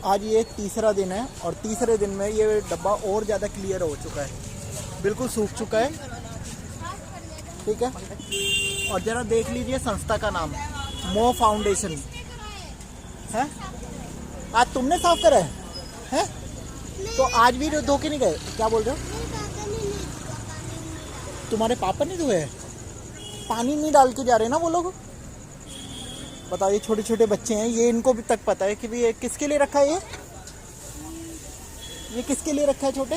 आज ये तीसरा दिन है और तीसरे दिन में ये डब्बा और ज़्यादा क्लियर हो चुका है, बिल्कुल सूख चुका है। ठीक है, और ज़रा देख लीजिए संस्था का नाम मो फाउंडेशन है। आज तुमने साफ करा है? तो आज भी धो के नहीं गए? क्या बोल रहे हो? तुम्हारे पापा नहीं धोए? पानी नहीं डाल के जा रहे ना वो लोग। बताओ, ये छोटे छोटे बच्चे हैं, ये इनको भी तक पता है कि भी ये किसके लिए रखा है। ये किसके लिए रखा है छोटे?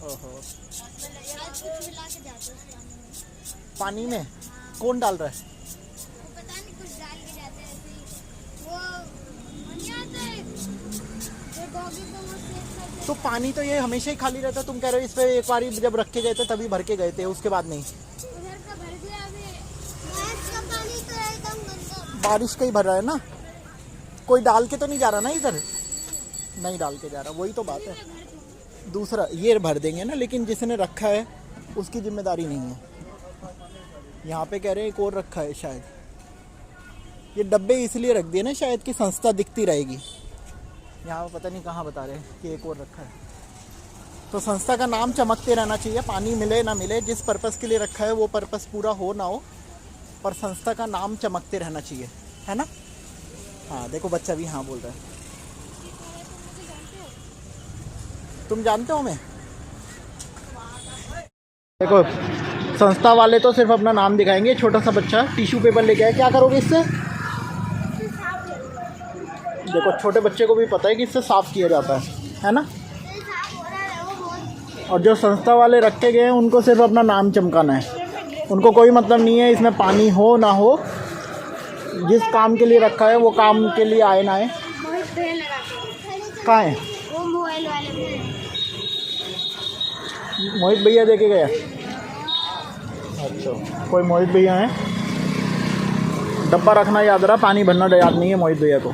ओहो, पानी में कौन डाल रहा है? तो पानी तो ये हमेशा ही खाली रहता है। तुम कह रहे हो इस पे एक बार जब रख के गए थे तभी भर के गए थे, उसके बाद नहीं। बारिश का ही भर रहा है ना, कोई डाल के तो नहीं जा रहा ना इधर? नहीं डाल के जा रहा, वही तो बात है। दूसरा ये भर देंगे ना, लेकिन जिसने रखा है उसकी जिम्मेदारी नहीं है। यहाँ पे कह रहे हैं एक और रखा है शायद। ये डब्बे इसलिए रख दिए ना शायद कि संस्था दिखती रहेगी। यहाँ पता नहीं कहाँ बता रहे हैं कि एक और रखा है। तो संस्था का नाम चमकते रहना चाहिए, पानी मिले ना मिले, जिस पर्पस के लिए रखा है वो पर्पस पूरा हो ना हो, पर संस्था का नाम चमकते रहना चाहिए, है ना। हाँ देखो, बच्चा भी हाँ बोल रहा है। तुम जानते हो मैं? देखो, संस्था वाले तो सिर्फ अपना नाम दिखाएंगे। छोटा सा बच्चा टिश्यू पेपर लेके आया, क्या करोगे इससे? देखो, छोटे बच्चे को भी पता है कि इससे साफ़ किया जाता है ना। और जो संस्था वाले रखे गए हैं उनको सिर्फ अपना नाम चमकाना है, उनको कोई मतलब नहीं है इसमें पानी हो ना हो। जिस काम के लिए रखा है वो काम के लिए आए ना आए। कहाँ है मोहित भैया? देखे गए? अच्छा, कोई मोहित भैया हैं। डब्बा रखना याद रहा, पानी भरना याद नहीं है मोहित भैया को।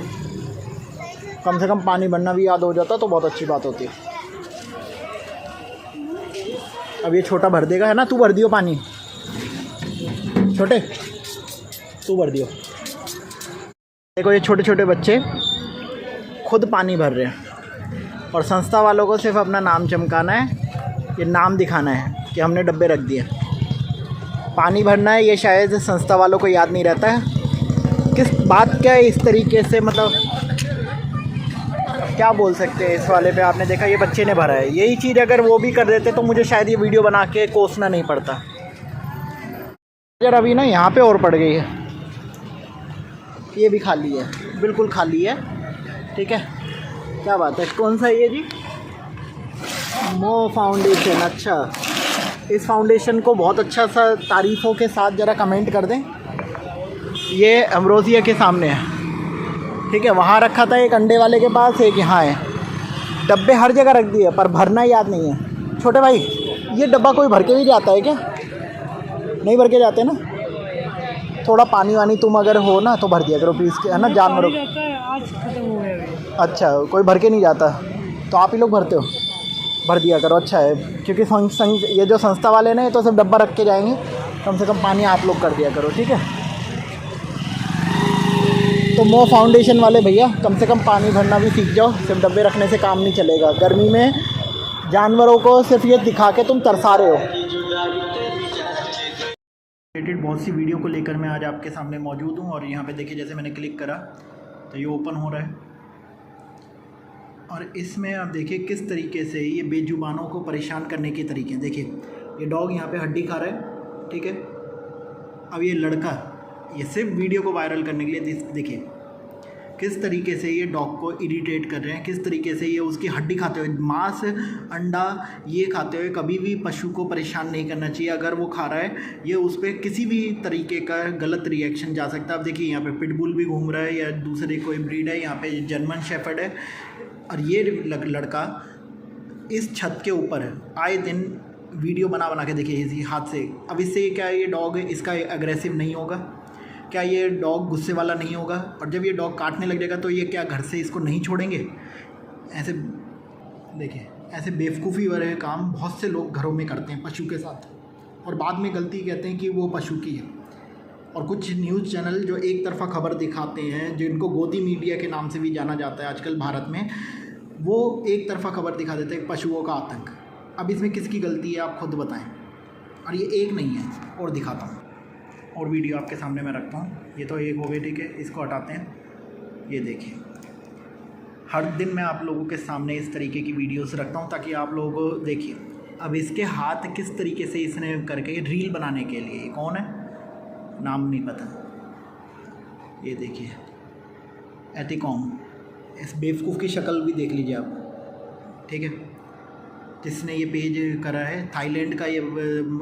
कम से कम पानी भरना भी याद हो जाता तो बहुत अच्छी बात होती है। अब ये छोटा भर देगा, है ना। तू भर दियो पानी, छोटे तू भर दियो। देखो, ये छोटे छोटे बच्चे खुद पानी भर रहे हैं और संस्था वालों को सिर्फ अपना नाम चमकाना है, ये नाम दिखाना है कि हमने डब्बे रख दिए। पानी भरना है ये शायद संस्था वालों को याद नहीं रहता है। किस बात क्या है इस तरीके से, मतलब क्या बोल सकते हैं इस वाले पे। आपने देखा ये बच्चे ने भरा है, यही चीज़ अगर वो भी कर देते तो मुझे शायद ये वीडियो बना के कोसना नहीं पड़ता। यार अभी ना यहाँ पे और पड़ गई है, ये भी खाली है, बिल्कुल खाली है। ठीक है, क्या बात है। कौन सा ये जी? मो फाउंडेशन। अच्छा, इस फाउंडेशन को बहुत अच्छा सा तारीफ़ों के साथ ज़रा कमेंट कर दें। ये अमरोजिया के सामने है। ठीक है, वहाँ रखा था एक अंडे वाले के पास, एक यहाँ है। डब्बे हर जगह रख दिए पर भरना याद नहीं है। छोटे भाई, ये डब्बा कोई भर के भी जाता है क्या? नहीं भर के जाते ना। थोड़ा पानी वानी तुम अगर हो ना तो भर दिया करो प्लीज़, है ना। जानवरों आज खत्म हो गया। अच्छा, कोई भर के नहीं जाता तो आप ही लोग भरते हो? भर दिया करो, अच्छा है। क्योंकि ये जो संस्था वाले ने तो सब डब्बा रख के जाएंगे, कम से कम पानी आप लोग कर दिया करो, ठीक है। तो मो फाउंडेशन वाले भैया, कम से कम पानी भरना भी सीख जाओ, सिर्फ डब्बे रखने से काम नहीं चलेगा। गर्मी में जानवरों को सिर्फ ये दिखा के तुम तरसा रहे हो। रिलेटेड बहुत सी वीडियो को लेकर मैं आज आपके सामने मौजूद हूँ। और यहाँ पे देखिए, जैसे मैंने क्लिक करा तो ये ओपन हो रहा है और इसमें आप देखिए किस तरीके से ये बेजुबानों को परेशान करने के तरीके। देखिए, ये डॉग यहाँ पे हड्डी खा रहा है, ठीक है। अब ये लड़का, ये सिर्फ वीडियो को वायरल करने के लिए देखिए किस तरीके से ये डॉग को इरिटेट कर रहे हैं, किस तरीके से ये उसकी हड्डी खाते हुए, मांस अंडा ये खाते हुए। कभी भी पशु को परेशान नहीं करना चाहिए। अगर वो खा रहा है, ये उस पर किसी भी तरीके का गलत रिएक्शन जा सकता है। आप देखिए, यहाँ पे पिटबुल भी घूम रहा है या दूसरे कोई ब्रीड है, यहाँ पे जर्मन शेफर्ड है। और ये लड़का इस छत के ऊपर है, आए दिन वीडियो बना के देखिए इसी हाथ से। अब इससे क्या ये डॉग इसका एग्रेसिव नहीं होगा? क्या ये डॉग गुस्से वाला नहीं होगा? और जब ये डॉग काटने लग जाएगा तो ये क्या घर से इसको नहीं छोड़ेंगे? ऐसे देखिए, ऐसे बेवकूफ़ी वाले काम बहुत से लोग घरों में करते हैं पशु के साथ, और बाद में गलती कहते हैं कि वो पशु की है। और कुछ न्यूज़ चैनल जो एक तरफ़ा खबर दिखाते हैं, जिनको गोदी मीडिया के नाम से भी जाना जाता है आजकल भारत में, वो एक तरफ़ा खबर दिखा देते हैं पशुओं का आतंक। अब इसमें किसकी गलती है आप खुद बताएं। और ये एक नहीं है, और दिखाता हूँ और वीडियो आपके सामने मैं रखता हूँ। ये तो एक हो गई, ठीक है, इसको हटाते हैं। ये देखिए, हर दिन मैं आप लोगों के सामने इस तरीके की वीडियोस रखता हूँ ताकि आप लोग देखिए। अब इसके हाथ किस तरीके से इसने करके रील बनाने के लिए, कौन है नाम नहीं पता, ये देखिए एथिकॉम, इस बेवकूफ़ की शक्ल भी देख लीजिए आप, ठीक है। जिसने ये पेज करा है थाईलैंड का, ये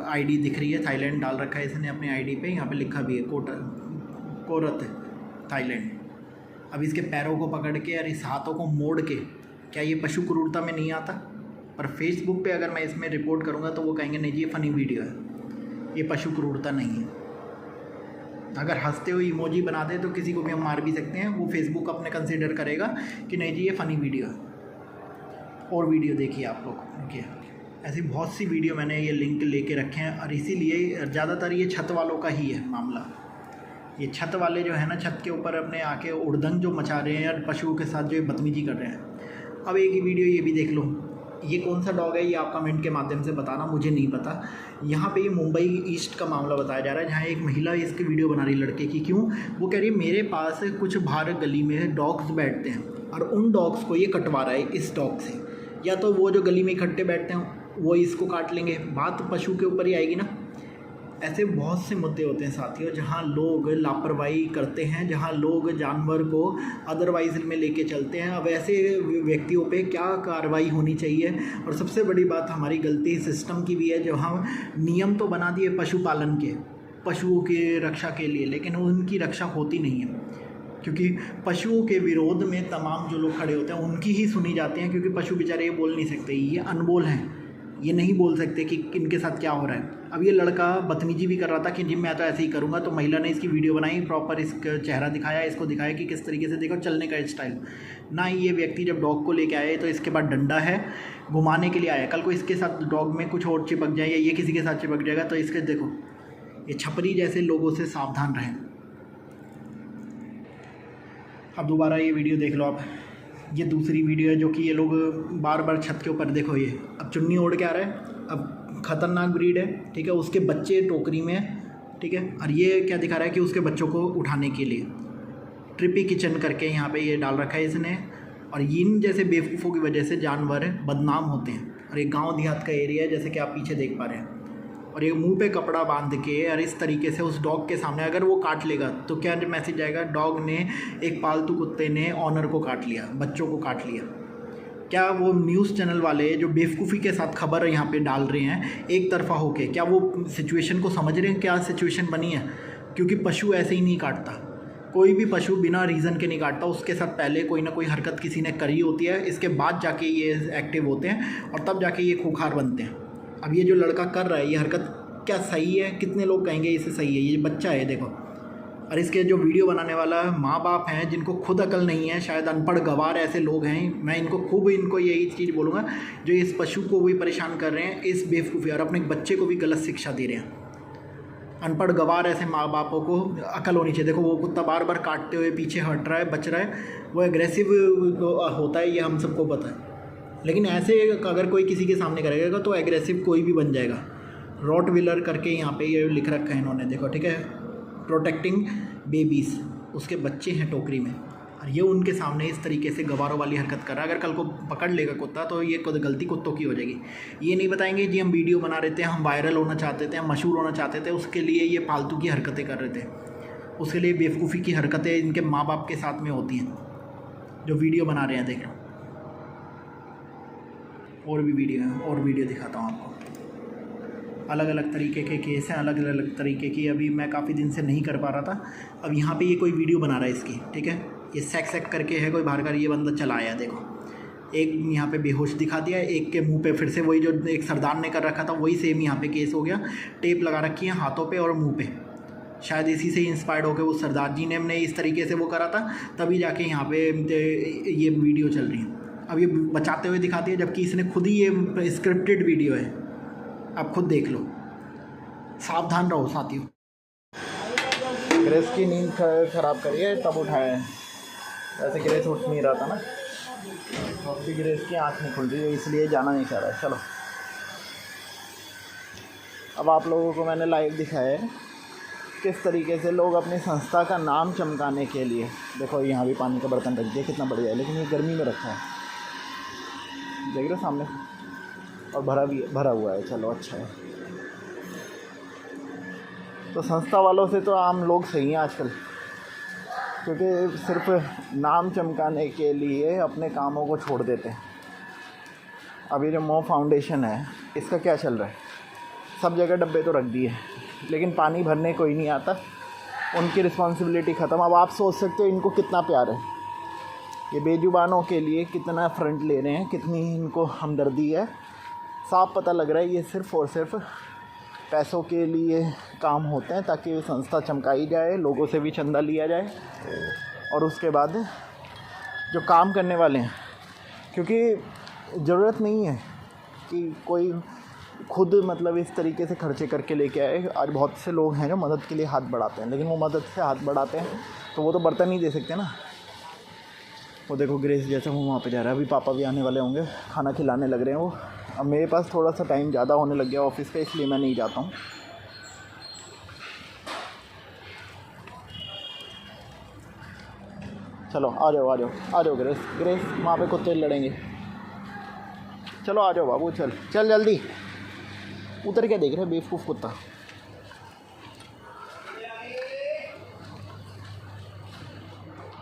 आईडी दिख रही है, थाईलैंड डाल रखा है इसने अपने आईडी पे, यहाँ पे लिखा भी है कोरत थाईलैंड। अब इसके पैरों को पकड़ के और इस हाथों को मोड़ के, क्या ये पशु क्रूरता में नहीं आता? पर फेसबुक पे अगर मैं इसमें रिपोर्ट करूँगा तो वो कहेंगे नहीं जी ये फ़नी वीडियो है, ये पशु क्रूरता नहीं है। अगर हंसते हुए इमोजी बना दे तो किसी को भी हम मार भी सकते हैं, वो फेसबुक अपने कंसिडर करेगा कि नहीं जी ये फ़नी वीडियो है। और वीडियो देखिए आप लोग, रुकिए, ऐसी बहुत सी वीडियो मैंने ये लिंक लेके रखे हैं। और इसीलिए ज़्यादातर ये छत वालों का ही है मामला। ये छत वाले जो है ना, छत के ऊपर अपने आके उड़दंग जो मचा रहे हैं और पशुओं के साथ जो बदतमीजी कर रहे हैं। अब एक ही वीडियो ये भी देख लो, ये कौन सा डॉग है ये आप कमेंट के माध्यम से बताना, मुझे नहीं पता। यहाँ पे ये मुंबई ईस्ट का मामला बताया जा रहा है, जहाँ एक महिला इसकी वीडियो बना रही लड़के की। क्यों? वो कह रही है मेरे पास कुछ बाहर गली में डॉग्स बैठते हैं और उन डॉग्स को ये कटवा रहा है इस डॉग से, या तो वो जो गली में इकट्ठे बैठते हैं वो इसको काट लेंगे, बात पशु के ऊपर ही आएगी ना। ऐसे बहुत से मुद्दे होते हैं साथियों, जहाँ लोग लापरवाही करते हैं, जहाँ लोग जानवर को अदरवाइज में लेके चलते हैं। अब ऐसे व्यक्तियों पे क्या कार्रवाई होनी चाहिए। और सबसे बड़ी बात हमारी गलती सिस्टम की भी है, जो हम नियम तो बना दिए पशुपालन के, पशुओं की रक्षा के लिए, लेकिन उनकी रक्षा होती नहीं है। क्योंकि पशुओं के विरोध में तमाम जो लोग खड़े होते हैं उनकी ही सुनी जाती हैं, क्योंकि पशु बेचारे ये बोल नहीं सकते, ये अनबोल हैं, ये नहीं बोल सकते कि इनके साथ क्या हो रहा है। अब ये लड़का बदतमीजी भी कर रहा था कि जी मैं तो ऐसे ही करूँगा, तो महिला ने इसकी वीडियो बनाई, प्रॉपर इसका चेहरा दिखाया, इसको दिखाया कि किस तरीके से देखो चलने का स्टाइल। ना ही ये व्यक्ति जब डॉग को लेके आए तो इसके बाद डंडा है, घुमाने के लिए आया, कल को इसके साथ डॉग में कुछ और चिपक जाए या ये किसी के साथ चिपक जाएगा तो इसके देखो, ये छपरी जैसे लोगों से सावधान रहें। अब दोबारा ये वीडियो देख लो आप, ये दूसरी वीडियो है जो कि ये लोग बार बार छत के ऊपर, देखो ये अब चुन्नी ओढ़ के आ रहा है, अब ख़तरनाक ब्रीड है, ठीक है, उसके बच्चे टोकरी में है, ठीक है। और ये क्या दिखा रहा है कि उसके बच्चों को उठाने के लिए ट्रिपी किचन करके यहाँ पे ये डाल रखा है इसने। और इन जैसे बेवकूफ़ों की वजह से जानवर बदनाम होते हैं। और ये गाँव देहात का एरिया है जैसे कि आप पीछे देख पा रहे हैं। और ये मुंह पे कपड़ा बांध के और इस तरीके से उस डॉग के सामने अगर वो काट लेगा तो क्या मैसेज आएगा, डॉग ने, एक पालतू कुत्ते ने ऑनर को काट लिया, बच्चों को काट लिया। क्या वो न्यूज़ चैनल वाले जो बेवकूफ़ी के साथ खबर यहाँ पे डाल रहे हैं एक तरफा होके, क्या वो सिचुएशन को समझ रहे हैं क्या सिचुएशन बनी है? क्योंकि पशु ऐसे ही नहीं काटता, कोई भी पशु बिना रीज़न के नहीं काटता। उसके साथ पहले कोई ना कोई हरकत किसी ने करी होती है, इसके बाद जाके ये एक्टिव होते हैं और तब जाके ये खूंखार बनते हैं। अब ये जो लड़का कर रहा है ये हरकत क्या सही है? कितने लोग कहेंगे इसे सही है? ये बच्चा है देखो। और इसके जो वीडियो बनाने वाला माँ बाप हैं जिनको खुद अकल नहीं है, शायद अनपढ़ गवार ऐसे लोग हैं, मैं इनको यही चीज़ बोलूँगा, जो इस पशु को भी परेशान कर रहे हैं, इस बेवकूफ़ी और अपने बच्चे को भी गलत शिक्षा दे रहे हैं। अनपढ़ गवार ऐसे माँ बापों को अकल होनी चाहिए। देखो वो कुत्ता बार बार काटते हुए पीछे हट रहा है, बच रहा है, वो एग्रेसिव होता है, ये हम सबको पता है। लेकिन ऐसे अगर कोई किसी के सामने करेगा तो एग्रेसिव कोई भी बन जाएगा। रॉट व्हीलर करके यहाँ पे ये लिख रखा है इन्होंने, देखो, ठीक है, प्रोटेक्टिंग बेबीज़, उसके बच्चे हैं टोकरी में, और ये उनके सामने इस तरीके से गवारों वाली हरकत कर रहा है। अगर कल को पकड़ लेगा कुत्ता तो ये गलती कुत्तों की हो जाएगी। ये नहीं बताएंगे जी हम वीडियो बना रहे थे, हम वायरल होना चाहते थे, हम मशहूर होना चाहते थे, उसके लिए ये फालतू की हरकतें कर रहे थे, उसके लिए बेवकूफ़ी की हरकतें इनके माँ बाप के साथ में होती हैं जो वीडियो बना रहे हैं। देख लो और भी वीडियो है, और वीडियो दिखाता हूँ आपको। अलग अलग तरीके के केस हैं, अलग अलग तरीके की। अभी मैं काफ़ी दिन से नहीं कर पा रहा था, अब यहाँ पे ये कोई वीडियो बना रहा है इसकी, ठीक है, ये सेक करके है कोई बाहर का, ये बंदा चला आया, देखो, एक यहाँ पे बेहोश दिखा दिया, एक के मुंह पे फिर से वही जो एक सरदार ने कर रखा था वही सेम यहाँ पे केस हो गया। टेप लगा रखी है हाथों पे और मुंह पे, शायद इसी से इंस्पायर्ड होकर वो सरदार जी ने हमने इस तरीके से वो करा था, तभी जाके यहाँ पे ये वीडियो चल रही है। अब ये बचाते हुए दिखाती है, जबकि इसने खुद ही ये स्क्रिप्टेड वीडियो है, आप खुद देख लो। सावधान रहो साथियों। ग्रेस की नींद खराब करी है तब उठाया है, वैसे ग्रेस उठ नहीं रहा था ना, और भी ग्रेस की आँख नहीं खुल रही है इसलिए जाना नहीं चाह रहा है। चलो अब आप लोगों को मैंने लाइव दिखाया है किस तरीके से लोग अपनी संस्था का नाम चमकाने के लिए, देखो यहाँ भी पानी का बर्तन रख दिया कितना बढ़िया है, लेकिन ये गर्मी में रखा है, देख रहे हो सामने, और भरा हुआ है। चलो अच्छा है। तो संस्था वालों से तो आम लोग सही हैं आजकल, क्योंकि सिर्फ नाम चमकाने के लिए अपने कामों को छोड़ देते हैं। अभी जो मो फाउंडेशन है इसका क्या चल रहा है, सब जगह डब्बे तो रख दिए लेकिन पानी भरने कोई नहीं आता, उनकी रिस्पॉन्सिबिलिटी ख़त्म। अब आप सोच सकते हो इनको कितना प्यार है, ये बेजुबानों के लिए कितना फ्रंट ले रहे हैं, कितनी इनको हमदर्दी है। साफ पता लग रहा है ये सिर्फ़ और सिर्फ पैसों के लिए काम होते हैं ताकि संस्था चमकाई जाए, लोगों से भी चंदा लिया जाए, और उसके बाद जो काम करने वाले हैं, क्योंकि ज़रूरत नहीं है कि कोई खुद मतलब इस तरीके से खर्चे करके लेके आए। आज बहुत से लोग हैं जो मदद के लिए हाथ बढ़ाते हैं, लेकिन वो मदद से हाथ बढ़ाते हैं तो वो तो बर्तन नहीं दे सकते ना। वो देखो ग्रेस जैसे वो वहाँ पे जा रहा है, अभी पापा भी आने वाले होंगे, खाना खिलाने लग रहे हैं वो। अब मेरे पास थोड़ा सा टाइम ज़्यादा होने लग गया ऑफिस का, इसलिए मैं नहीं जाता हूँ। चलो आ जाओ आ जाओ आ जाओ ग्रेस, ग्रेस वहाँ पे कुत्ते लड़ेंगे। चलो आ जाओ बाबू, चल चल जल्दी, उतर के देख रहे बेवकूफ़ कुत्ता।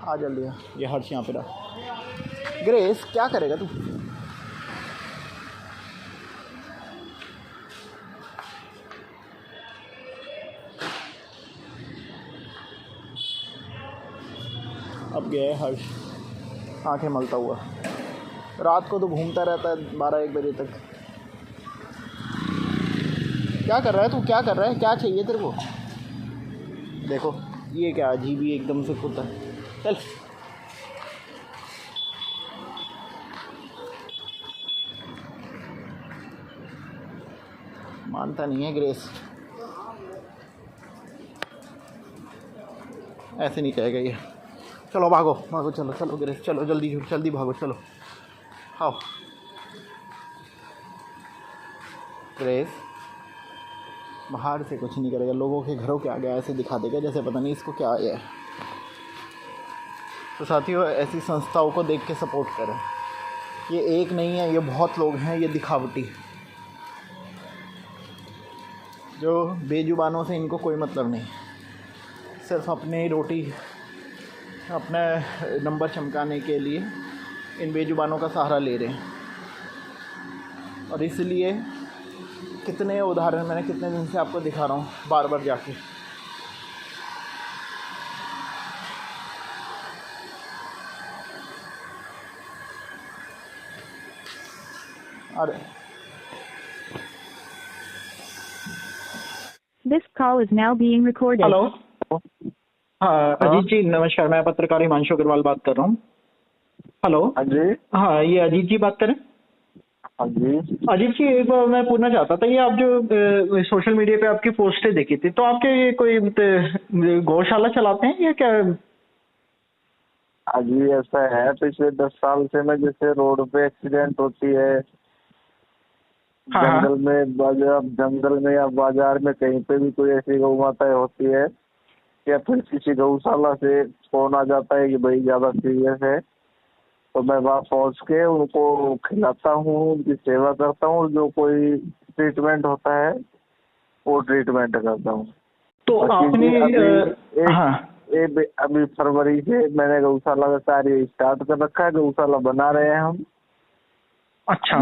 आ जल्दी, ये हर्ष यहाँ पे रहा। ग्रेस क्या करेगा तू? अब गया है हर्ष आंखें मलता हुआ, रात को तो घूमता रहता है 12-1 बजे तक। क्या कर रहा है तू, क्या कर रहा है, क्या चाहिए तेरे को? देखो ये क्या अजीब ही एकदम से कुत्ता। चल मानता नहीं है ग्रेस, ऐसे नहीं कहेगा ये। चलो भागो भागो, चलो चलो ग्रेस, चलो जल्दी जल्दी भागो, चलो आओ। ग्रेस बाहर से कुछ नहीं करेगा, लोगों के घरों के आगे ऐसे दिखा देगा जैसे पता नहीं इसको क्या आया है। तो साथियों ऐसी संस्थाओं को देख के सपोर्ट करें, ये एक नहीं है, ये बहुत लोग हैं, ये दिखावटी, जो बेजुबानों से इनको कोई मतलब नहीं, सिर्फ अपनी रोटी अपने नंबर चमकाने के लिए इन बेजुबानों का सहारा ले रहे हैं। और इसलिए कितने उदाहरण मैंने कितने दिन से आपको दिखा रहा हूँ बार बार जाके। अरे This call is now being recorded. Hello, हाँ अजीत जी नमस्कार, मैं पत्रकार हिमांशु अग्रवाल बात कर रहा हूँ। हेलो हाँ जी। हाँ ये अजीत जी बात करें? हाँ जी। अजीत जी एक बार मैं पूछना चाहता था, ये आप जो सोशल मीडिया पे आपकी पोस्टें देखी थी, तो आपके ये कोई गौशाला चलाते हैं या क्या? हाँ जी ऐसा है, पिछले 10 साल से मैं जैसे रोड पे एक्सीडेंट होती है, हाँ जंगल में या बाजार में कहीं पे भी कोई ऐसी गौ माताएं होती है या फिर किसी गौशाला से फोन आ जाता है कि भाई ज्यादा सीरियस है, तो मैं वहाँ पहुँच के उनको खिलाता हूँ, उनकी सेवा करता हूँ, जो कोई ट्रीटमेंट होता है वो ट्रीटमेंट करता हूँ। तो आपने अभी फरवरी से मैंने गौशाला का कार्य स्टार्ट कर रखा है, गौशाला बना रहे हैं हम। अच्छा।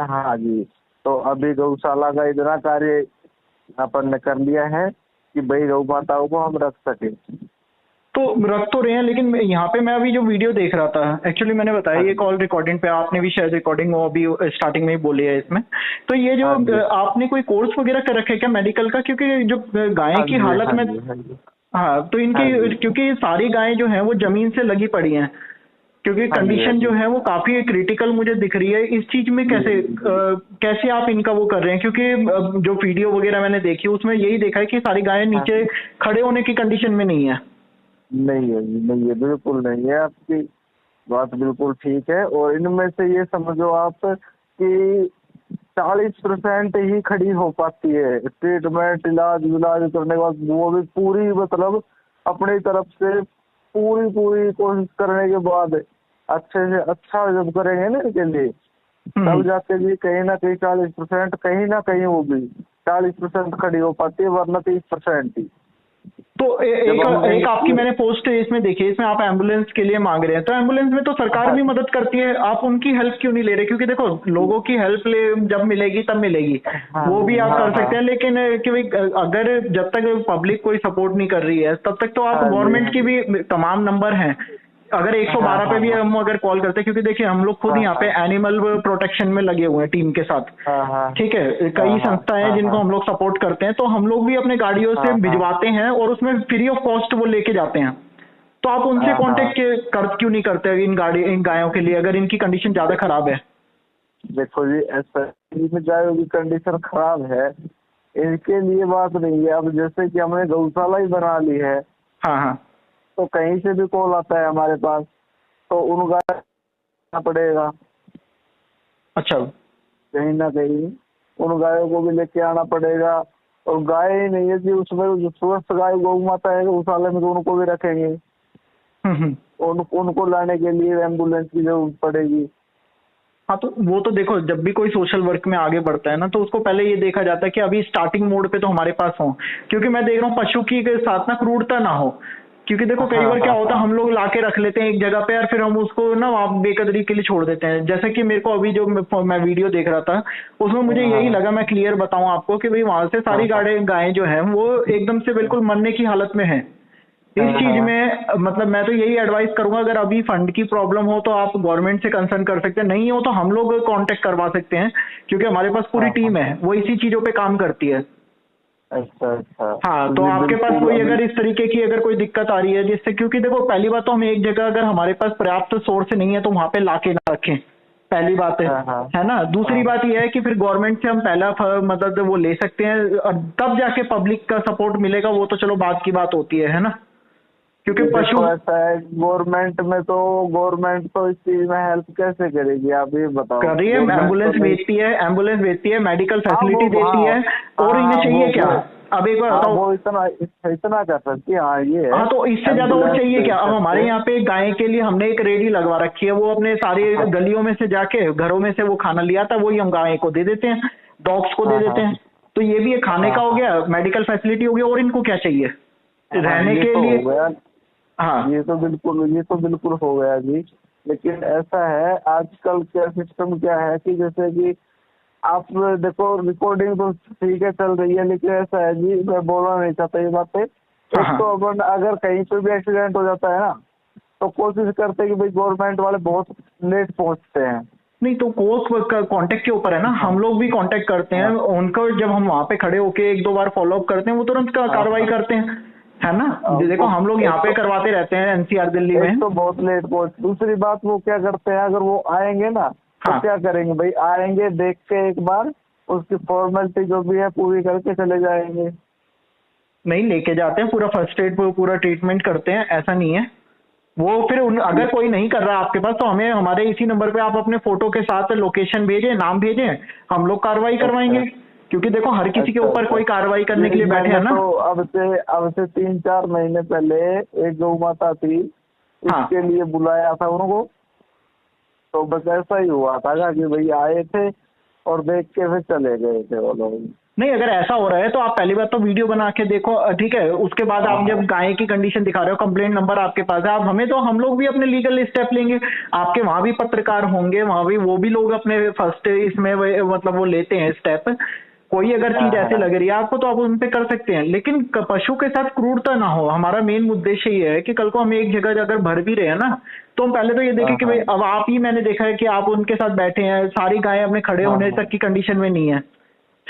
हाँ जी, तो अभी गौशाला का इतना कार्य अपन ने कर लिया है कि भाई गौ माताओं को हम रख सके। तो रख तो रहे हैं, लेकिन यहाँ पे मैं अभी जो वीडियो देख रहा था, एक्चुअली मैंने बताया ये कॉल रिकॉर्डिंग पे, आपने भी शायद रिकॉर्डिंग वो अभी स्टार्टिंग में ही बोली है इसमें। तो ये जो आपने कोई कोर्स वगैरह कर रखे है क्या मेडिकल का? क्योंकि जो गाय की हालत में, हाँ तो इनकी, क्योंकि सारी गायें जो हैं वो जमीन से लगी पड़ी हैं, क्योंकि हाँ जी, कंडीशन हाँ जी। जो है वो काफी क्रिटिकल मुझे दिख रही है। इस चीज में कैसे आप इनका वो कर रहे हैं? क्योंकि जो वीडियो वगैरह मैंने देखी उसमें यही देखा है कि सारी गायें हाँ। नीचे खड़े होने की कंडीशन में नहीं है। नहीं है जी, नहीं है, बिल्कुल नहीं है, आपकी बात बिल्कुल ठीक है। और इनमें से ये समझो आप कि 40% ही खड़ी हो पाती है। ट्रीटमेंट इलाज विलाज करने के बाद वो भी पूरी मतलब अपनी तरफ से पूरी पूरी कोशिश करने के बाद अच्छे से अच्छा जब करेंगे ना इनके लिए, तब जाके भी कहीं ना कहीं 40% कहीं ना कहीं वो भी 40% खड़ी हो पाती है, वरना 30% ही। तो जब हम एक आपकी मैंने पोस्ट इसमें देखी है, इसमें आप एम्बुलेंस के लिए मांग रहे हैं, तो एम्बुलेंस में तो सरकार भी मदद करती है, आप उनकी हेल्प क्यों नहीं ले रहे? क्योंकि देखो लोगों की हेल्प ले जब मिलेगी तब मिलेगी, हाँ वो भी आप हाँ कर हाँ सकते हैं। लेकिन कि भाई अगर जब तक पब्लिक कोई सपोर्ट नहीं कर रही है तब तक तो आप हाँ जी, गवर्नमेंट हाँ की जी। भी तमाम नंबर हैं, अगर 112 पे हाँ भी हाँ हम अगर कॉल करते हैं, क्योंकि देखिए हम लोग खुद हाँ यहाँ पे हाँ एनिमल प्रोटेक्शन में लगे हुए हैं टीम के साथ, हाँ हाँ ठीक है, हाँ कई हाँ संस्थाएं हैं हाँ जिनको हाँ हम लोग सपोर्ट करते हैं, तो हम लोग भी अपने गाड़ियों से हाँ हाँ भिजवाते हैं और उसमें फ्री ऑफ कॉस्ट वो लेके जाते हैं। तो आप उनसे हाँ हाँ। कांटेक्ट कर क्यों नहीं करते इन गायों के लिए, अगर इनकी कंडीशन ज्यादा खराब है? देखो जी, ऐसा में गायों की कंडीशन खराब है, इनके लिए बात नहीं है। अब जैसे कि हमने गौशाला ही बना ली है, हाँ हाँ। तो कहीं से भी कॉल आता है हमारे पास, तो उन गाय करना पड़ेगा अच्छा। कहीं ना कहीं, उन गायों को भी लेके आना पड़ेगा। और गाय ही नहीं है जी, उसमें जो स्वस्थ गाय गौ माता है गौशाला में, तो उनको भी रखेंगे। हम्म। उनको लाने के लिए एम्बुलेंस की जरूरत पड़ेगी। हाँ, तो वो तो देखो जब भी कोई सोशल वर्क में आगे बढ़ता है ना, तो उसको पहले ये देखा जाता है कि अभी स्टार्टिंग मोड पे तो हमारे पास हो, क्योंकि मैं देख रहा हूँ पशु की के साथ ना क्रूरता ना हो। क्योंकि देखो कई हाँ बार क्या हाँ होता है, हाँ हम लोग लाके रख लेते हैं एक जगह पे और फिर हम उसको ना वहाँ बेकदरी के लिए छोड़ देते हैं। जैसे कि मेरे को अभी जो मैं वीडियो देख रहा था उसमें मुझे यही हाँ लगा, मैं क्लियर बताऊं आपको, कि भाई वहां से हाँ सारी हाँ गायें जो है वो एकदम से बिल्कुल मरने की हालत में है। इस हाँ चीज हाँ में मतलब मैं तो यही एडवाइस करूंगा, अगर अभी फंड की प्रॉब्लम हो तो आप गवर्नमेंट से कंसर्न कर सकते हैं, नहीं हो तो हम लोग कांटेक्ट करवा सकते हैं, क्योंकि हमारे पास पूरी हाँ हाँ। टीम है वो इसी चीजों पे काम करती है। अच्छा अच्छा। हाँ, तो जी आपके पास बिल्कुल। कोई अभी अगर इस तरीके की अगर कोई दिक्कत आ रही है जिससे, क्योंकि देखो पहली बात तो हम एक जगह अगर हमारे पास पर्याप्त सोर्स नहीं है तो वहां पे लाके ना रखें, पहली बात हाँ हाँ है ना। दूसरी हाँ बात यह है कि फिर गवर्नमेंट से हम पहला मदद वो ले सकते हैं, और तब जाके पब्लिक का सपोर्ट मिलेगा, वो तो चलो बात की बात होती है ना। क्योंकि ये पशु देखो ऐसा है, गवर्नमेंट तो इस चीज में हेल्प कैसे करेगी, आप ये बताओ। कर रही है, गवर्नमेंट तो नहीं। एम्बुलेंस भेजती है, मेडिकल हाँ फैसिलिटी वो देती हाँ है, और इन्हें हाँ चाहिए क्या? वो अब एक बार हाँ बताओ। वो इतना इतना कर सकती है, हाँ ये है। हाँ, तो इससे ज्यादा और एम्बुलेंस चाहिए भेज क्या? अब सकते हमारे हैं। यहाँ पे गाय के लिए हमने एक रेडी लगवा रखी है, वो अपने सारे हाँ गलियों में से जाके घरों में से वो खाना लिया था, वही हम गाय को दे देते हैं, डॉग्स को दे हाँ देते हाँ हैं। तो ये भी एक खाने हाँ का हो हाँ गया, मेडिकल फैसिलिटी हो गया, और इनको क्या चाहिए हाँ, रहने ये के तो लिए? हो गया। हाँ ये तो बिल्कुल हो गया जी। लेकिन ऐसा है, आजकल क्या सिस्टम क्या है कि जैसे कि आप देखो, रिकॉर्डिंग तो ठीक है चल रही है, लेकिन ऐसा है जी, मैं बोलना नहीं चाहता ये बातें। हाँ एक हाँ। तो अपन अगर कहीं पे भी एक्सीडेंट हो जाता है ना, तो कोशिश करते हैं कि भाई गवर्नमेंट वाले बहुत लेट पहुंचते हैं। नहीं, तो कोर्स कांटेक्ट के ऊपर है ना, हाँ हम लोग भी कांटेक्ट करते हैं हाँ उनको, जब हम वहां पे खड़े होके एक दो बार फॉलो अप करते हैं वो तुरंत हाँ कार्रवाई हाँ करते हैं, है ना। देखो वो हम लोग एक यहाँ पे तो करवाते रहते हैं एनसीआर दिल्ली में। बहुत लेट पहुंच। दूसरी बात, वो क्या करते हैं, अगर वो आएंगे ना तो हाँ, क्या करेंगे भाई, आएंगे देख के एक बार, उसकी फॉर्मेलिटी जो भी है पूरी करके चले जाएंगे। नहीं लेके जाते हैं, पूरा फर्स्ट एड पूरा ट्रीटमेंट करते हैं, ऐसा नहीं है। वो फिर अगर कोई नहीं कर रहा आपके पास तो हमें हमारे इसी नंबर पे आप अपने फोटो के साथ लोकेशन भेजें, नाम भेजें, हम लोग कार्रवाई अच्छा करवाएंगे। क्योंकि देखो हर किसी के अच्छा ऊपर अच्छा। कोई कार्रवाई करने के ये लिए बैठे मैंने हैं ना। तो अब से 3-4 महीने पहले एक गौ माता थी, हाँ, उसके लिए बुलाया था उनको। तो बस ऐसा ही हुआ था कि भाई आए थे और देख के फिर चले गए थे वो लोग। नहीं अगर ऐसा हो रहा है तो आप पहली बात तो वीडियो बना के देखो, ठीक है, उसके बाद आप हाँ जब गाय की कंडीशन दिखा रहे हो, कंप्लेंट नंबर आपके पास है, आप हमें तो हम लोग भी अपने लीगल स्टेप लेंगे। आपके वहां भी पत्रकार होंगे, वहां भी वो भी लोग अपने फर्स्ट इसमें मतलब वो लेते हैं स्टेप। कोई अगर हाँ चीज ऐसे हाँ लग रही है आपको तो आप उन पे कर सकते हैं, लेकिन पशु के साथ क्रूरता ना हो। हमारा मेन उद्देश्य ये है कि कल को हम एक जगह अगर भर भी रहे हैं ना, तो हम पहले तो ये देखें हाँ कि भाई, हाँ अब आप ही मैंने देखा है कि आप उनके साथ बैठे हैं, सारी गायें अपने खड़े हाँ होने हाँ तक की कंडीशन में नहीं है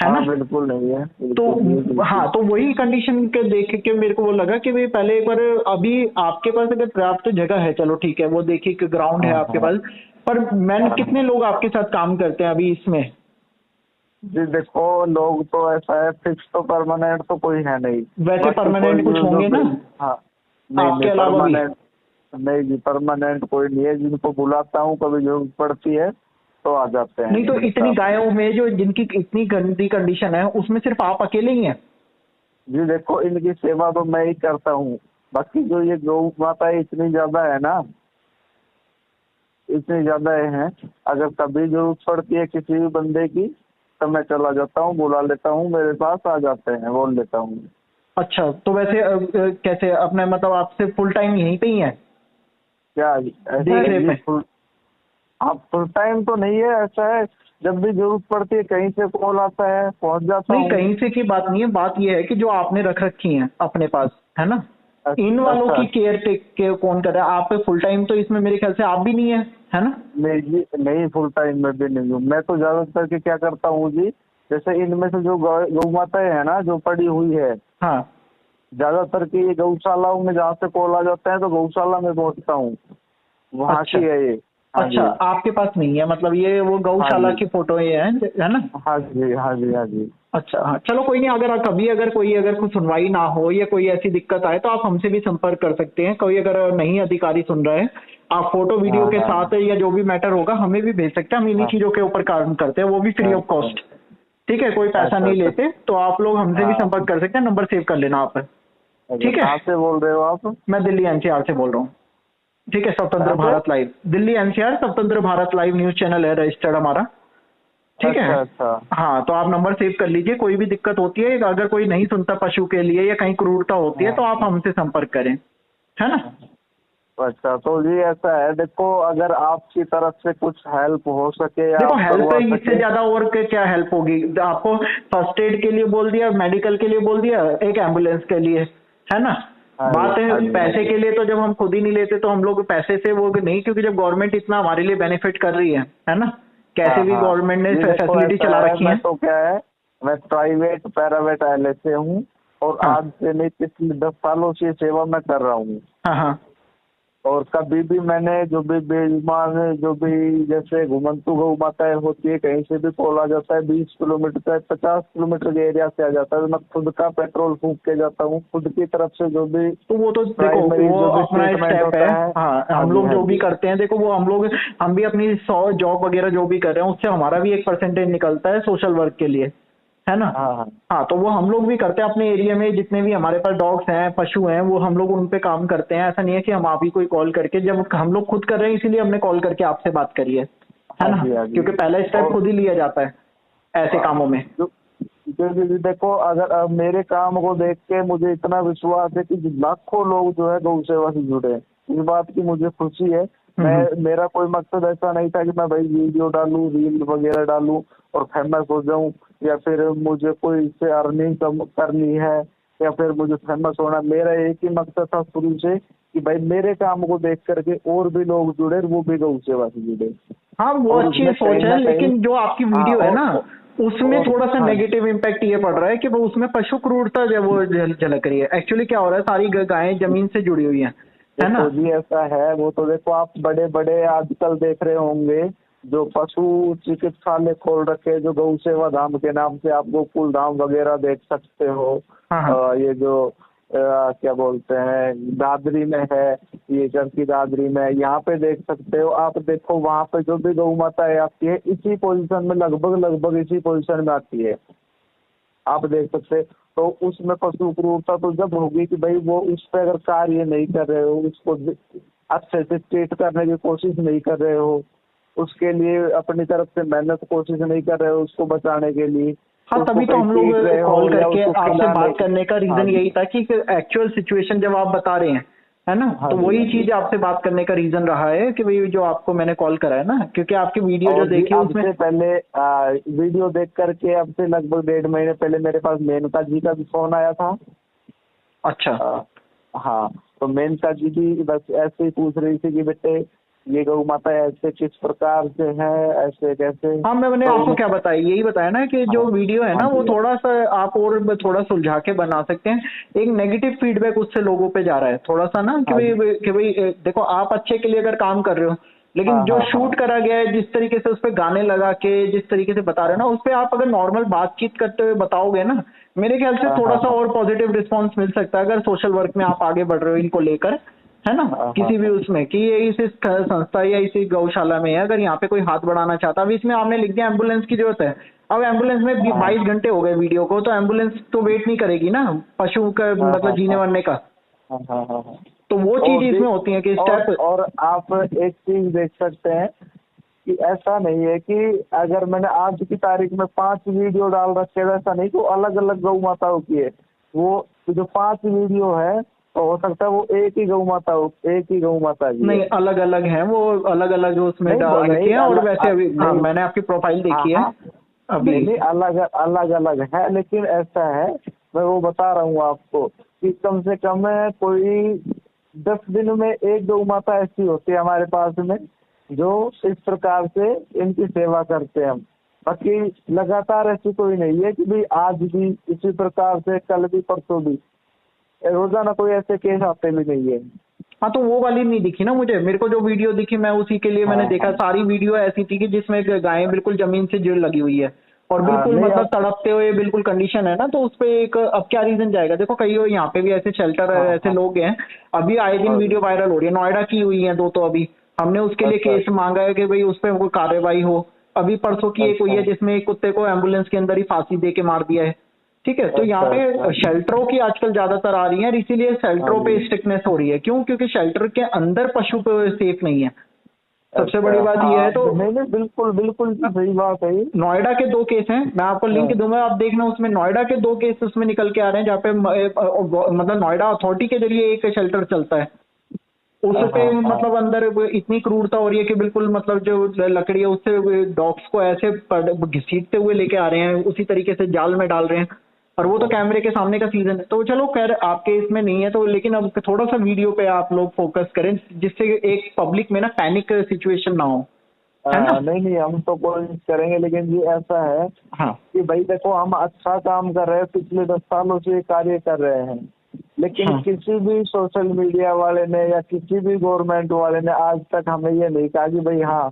है ना? हाँ बिल्कुल नहीं है, तो बिल्कुल नहीं है, बिल्कुल। हाँ, तो वही कंडीशन के देख के मेरे को वो लगा कि भाई पहले एक बार, अभी आपके पास अगर पर्याप्त जगह है, चलो ठीक है, वो देखिए कि ग्राउंड है हाँ आपके हाँ पास, पर मैन हाँ। कितने लोग आपके साथ काम करते हैं अभी इसमें? जी देखो, लोग तो ऐसा है, फिक्स तो परमानेंट तो कोई है नहीं। वैसे बाकी परमानेंट कोई कुछ जो होंगे ना हाँ, नहीं आपके नहीं अलावा भी? परमानेंट, नहीं जी परमानेंट कोई नहीं है। जिनको बुलाता हूँ कभी जरूरत पड़ती है तो आ जाते हैं नहीं तो मेरे इतनी साथ। गायों में जो जिनकी इतनी गंदी कंडीशन है, उसमें सिर्फ आप अकेले ही हैं? जी देखो, इनकी सेवा तो मैं ही करता हूँ। बाकी जो ये गौ माता इतनी ज्यादा है ना, इतनी ज्यादा हैं, अगर कभी जरूरत पड़ती है किसी भी बंदे की तो मैं चला जाता हूँ, बुला लेता हूँ, मेरे पास आ जाते हैं, बोल लेता हूँ। अच्छा, तो वैसे कैसे अपने मतलब आपसे फुल टाइम यहीं पे ही है क्या ऐसा देख है रेख जी, में? फुल टाइम तो नहीं है, ऐसा है जब भी जरूरत पड़ती है कहीं से कॉल आता है पहुंच जाता नहीं, हूँ। कहीं से की बात नहीं है, बात ये है कि जो आपने रख रखी हैं अपने पास, है ना, इन वालों अच्छा, की केयर टेक के कौन कर रहा है? आप पे फुल टाइम तो इसमें मेरे ख्याल से आप भी नहीं है ना? नहीं जी, नहीं फुल टाइम में भी नहीं हूँ मैं। तो ज्यादातर के क्या करता हूँ जी, जैसे इनमें से जो गौ माताएं है ना जो पड़ी हुई है, हाँ। ज्यादातर की ये गौशालाओं में जहाँ से कॉल आ जाते हैं तो गौशाला में पहुंचता हूँ, वहाँ अच्छा की है ये। हाँ अच्छा, जी, आपके पास नहीं है, मतलब ये वो हाँ गौशाला जी, की फोटो ये है ना? हाँ जी, हाँ जी, हाँ जी। अच्छा हाँ, चलो कोई नहीं, अगर कभी अगर कोई अगर कुछ सुनवाई ना हो या कोई ऐसी दिक्कत आए तो आप हमसे भी संपर्क कर सकते हैं। कोई अगर नहीं अधिकारी सुन रहे हैं, आप फोटो वीडियो हाँ के हाँ साथ या जो भी मैटर होगा हमें भी भेज सकते हैं, हम इन्हीं हाँ। चीजों के ऊपर काम करते हैं, वो भी फ्री ऑफ अच्छा कॉस्ट। ठीक है, कोई पैसा अच्छा नहीं अच्छा। लेते, तो आप लोग हमसे भी हाँ, संपर्क कर सकते हैं, नंबर सेव कर लेना आप। अच्छा ठीक है, कहाँ से बोल रहे हो आप? मैं दिल्ली एनसीआर से बोल रहा हूँ। ठीक है, स्वतंत्र कहाँ से? भारत लाइव, दिल्ली एनसीआर स्वतंत्र भारत लाइव न्यूज चैनल है रजिस्टर्ड हमारा। ठीक है, अच्छा अच्छा। हाँ, तो आप नंबर सेव कर लीजिए, कोई भी दिक्कत होती है, अगर कोई नहीं सुनता पशु के लिए या कहीं क्रूरता होती है हाँ तो आप हमसे संपर्क करें, है ना? अच्छा, तो जी ऐसा है, देखो अगर आपकी तरफ से कुछ हेल्प हो सके या देखो, आप हेल्प करवा इससे सके। ज्यादा और क्या हेल्प होगी? आपको फर्स्ट एड के लिए बोल दिया, मेडिकल के लिए बोल दिया, एक एम्बुलेंस के लिए, है ना? हाँ जी, बात है हाँ जी, हाँ पैसे जी, के लिए, तो जब हम खुद ही नहीं लेते तो हम लोग पैसे से वो नहीं, क्योंकि जब गवर्नमेंट इतना हमारे लिए बेनिफिट कर रही है ना? कैसे हाँ भी हाँ। गवर्नमेंट ने ये देखो फैसिलिटी ऐसा चला है, रखी मैं है। तो क्या है, मैं प्राइवेट पैरावेट एल से हूँ और हाँ आज से नहीं पिछले 10 सालों से सेवा मैं कर रहा हूँ। हाँ हाँ। और कभी भी मैंने जो भी बेईमान, जो भी जैसे घुमंतु गौ माताएं होती है, कहीं से भी कॉल आ जाता है, 20 किलोमीटर से 50 किलोमीटर के एरिया से आ जाता है, तो मैं खुद का पेट्रोल फूंक के जाता हूँ, खुद की तरफ से जो भी तो वो तो देखो, प्राइमरी वो जो भी अपना ट्रीटमेंट स्टेप है। होता है। हाँ, हाँ हम जी, लोग हाँ जो भी जी, करते हैं, देखो वो हम भी अपनी 100 जॉब वगैरह जो भी कर रहे हैं उससे हमारा भी एक परसेंटेज निकलता है सोशल वर्क के लिए, है ना? हाँ हाँ हाँ, तो वो हम लोग भी करते हैं अपने एरिया में, जितने भी हमारे पास डॉग्स हैं, पशु हैं, वो हम लोग उन पे काम करते हैं। ऐसा नहीं है कि हम आप ही कोई कॉल करके, जब हम लोग खुद कर रहे हैं इसीलिए हमने कॉल करके आपसे बात करी है हाँ ना? जी, हाँ जी। क्योंकि पहला स्टेप और खुद ही लिया जाता है ऐसे कामों में। जो क्योंकि देखो, अगर अब मेरे काम को देख के मुझे इतना विश्वास है कि लाखों लोग जो है गौ सेवा से जुड़े हैं, इस बात की मुझे खुशी है। हम्म। मेरा कोई मकसद ऐसा नहीं था कि मैं भाई वीडियो डालूं, रील वगैरह डालूं और फेमस हो जाऊं, या फिर मुझे कोई इससे अर्निंग करनी है, या फिर मुझे फेमस होना। मेरा एक ही मकसद था शुरू से कि भाई मेरे काम को देख करके और भी लोग जुड़े, वो भी गौ सेवा से जुड़े। हाँ, वो और अच्छी उसमें सोच कहीं है, ना कहीं, लेकिन जो आपकी हाँ, वीडियो है ना, उसमें और थोड़ा सा हाँ, नेगेटिव इम्पैक्ट ये पड़ रहा है कि वो उसमें पशु क्रूरता जो वो झलक रही है। एक्चुअली क्या हो रहा है, सारी गायें जमीन से जुड़ी हुई हैं, है ना? देखो जी ऐसा है, वो तो देखो आप बड़े बड़े आजकल देख रहे होंगे जो पशु चिकित्सालय खोल रखे, जो गौ सेवा धाम के नाम से, आप गोकुल धाम वगैरह देख सकते हो। हाँ हाँ ये जो क्या बोलते हैं, दादरी में है, ये चरखी दादरी में, यहाँ पे देख सकते हो आप। देखो वहाँ पे जो भी गौ माताएं आती है इसी पोजीशन में, लगभग इसी पोजीशन में आती है, आप देख सकते हैं। तो उसमें पशु क्रूरता तो जब होगी कि भाई वो उस पर अगर कार्य नहीं कर रहे हो, उसको अच्छे से ट्रीट करने की कोशिश नहीं कर रहे हो, उसके लिए अपनी तरफ से मेहनत कोशिश नहीं कर रहे हो उसको बचाने के लिए, हाँ, उसको तभी तो कहीं हम लोग पीट रहे कॉल हो या करके उसको आपसे खिलाने। बात करने का हाँ रीजन जी, यही था कि एक्चुअल सिचुएशन जब आप बता रहे हैं, है ना, हाँ तो जी, वही हाँ जी। चीज आपसे बात करने का रीजन रहा है कि भाई जो आपको मैंने कॉल करा है ना, क्योंकि आपकी वीडियो जो और जी देखी है अब उसमें। से पहले वीडियो देख करके अब से लगभग 1.5 महीने पहले मेरे पास मेनका जी का भी फोन आया था। अच्छा। हाँ, तो मेनका जी भी बस ऐसे ही पूछ रही थी कि बेटे ये गौ माता ऐसे किस प्रकार से है, ऐसे कैसे। हाँ, मैंने तो आपको क्या बताया, यही बताया ना कि जो वीडियो है ना वो थोड़ा सा आप और थोड़ा सुलझा के बना सकते हैं। एक नेगेटिव फीडबैक उससे लोगों पे जा रहा है थोड़ा सा ना कि भाई देखो आप अच्छे के लिए अगर काम कर रहे हो, लेकिन जो शूट करा गया है जिस तरीके से उस पर गाने लगा के जिस तरीके से बता रहे हो ना, उस पर आप अगर नॉर्मल बातचीत करते हुए बताओगे ना, मेरे ख्याल से थोड़ा सा और पॉजिटिव रिस्पॉन्स मिल सकता है अगर सोशल वर्क में आप आगे बढ़ रहे हो इनको लेकर, है ना। किसी भी उसमें कि ये इस संस्था या इसी गौशाला में है, अगर यहाँ पे कोई हाथ बढ़ाना चाहता है। अब इसमें आपने लिख दिया एम्बुलेंस की जरूरत है, अब एम्बुलेंस में 22 घंटे हो गए वीडियो को, तो एम्बुलेंस तो वेट नहीं करेगी ना पशु का मतलब जीने मरने का। तो वो चीज इसमें होती है कि स्टेप। और आप एक चीज देख सकते हैं कि ऐसा नहीं है कि अगर मैंने आज की तारीख में 5 वीडियो डाल रखे हैं, ऐसा नहीं तो अलग अलग गौ माताओं की है। वो जो 5 वीडियो है तो हो सकता है वो एक ही गौ माता हो, एक ही गौ माता की नहीं, अलग अलग है, वो अलग अलग उसमें डाल रखे हैं। और वैसे अभी हाँ, मैंने आपकी प्रोफाइल देखी है अभी। नहीं, अलग अलग है, लेकिन ऐसा है, मैं वो बता रहा हूँ आपको कि कम से कम कोई 10 दिन में एक गौ माता ऐसी होती है हमारे पास में जो इस प्रकार से इनकी सेवा करते हैं हम। बाकी लगातार ऐसी कोई नहीं है कि भाई आज भी इसी प्रकार से, कल भी, परसों भी, रोजाना कोई ऐसे केस आते भी नहीं है। हाँ, तो वो वाली नहीं दिखी ना मुझे, मेरे को जो वीडियो दिखी मैं उसी के लिए मैंने देखा। सारी वीडियो ऐसी थी कि जिसमें गायें बिल्कुल जमीन से जुड़ लगी हुई है और बिल्कुल मतलब तड़पते हुए बिल्कुल कंडीशन है ना। तो उस पे एक अब क्या रीजन जाएगा, देखो कई यहाँ पे भी ऐसे शेल्टर ऐसे लोग हैं, अभी आए दिन वीडियो वायरल हो रही है। नोएडा की हुई है 2, तो अभी हमने उसके लिए केस मांगा है कि भाई उस पर कोई कार्रवाई हो। अभी परसों की एक हुई है जिसमें एक कुत्ते को एम्बुलेंस के अंदर ही फांसी दे के मार दिया है, ठीक है। तो यहाँ पे शेल्टरों की आजकल ज्यादातर आ रही है, इसीलिए शेल्टरों पे स्ट्रिक्टनेस हो रही है। क्यों? क्योंकि शेल्टर के अंदर पशु सेफ नहीं है, सबसे बड़ी बात ये है। तो नहीं, बिल्कुल बिल्कुल सही बात है। नोएडा के 2 केस हैं, मैं आपको लिंक दूंगा, आप देखना। उसमें नोएडा के 2 केस उसमें निकल के आ रहे हैं जहाँ पे मतलब नोएडा अथॉरिटी के जरिए एक शेल्टर चलता है, उस पे मतलब अंदर इतनी क्रूरता हो रही है कि बिल्कुल मतलब जो लकड़ी है उससे डॉग्स को ऐसे घसीटते हुए लेके आ रहे हैं, उसी तरीके से जाल में डाल रहे हैं। और वो तो कैमरे के सामने का सीजन है। तो चलो खैर आपके इसमें नहीं है तो, लेकिन अब थोड़ा सा वीडियो पे आप लोग फोकस करें जिससे एक पब्लिक में ना पैनिक सिचुएशन ना हो, है ना। नहीं, हम तो कोशिश करेंगे, लेकिन ये ऐसा है कि भाई देखो हम अच्छा काम कर रहे हैं, पिछले 10 सालों से कार्य कर रहे हैं, लेकिन किसी भी सोशल मीडिया वाले ने या किसी भी गवर्नमेंट वाले ने आज तक हमें ये नहीं कहा कि भाई हाँ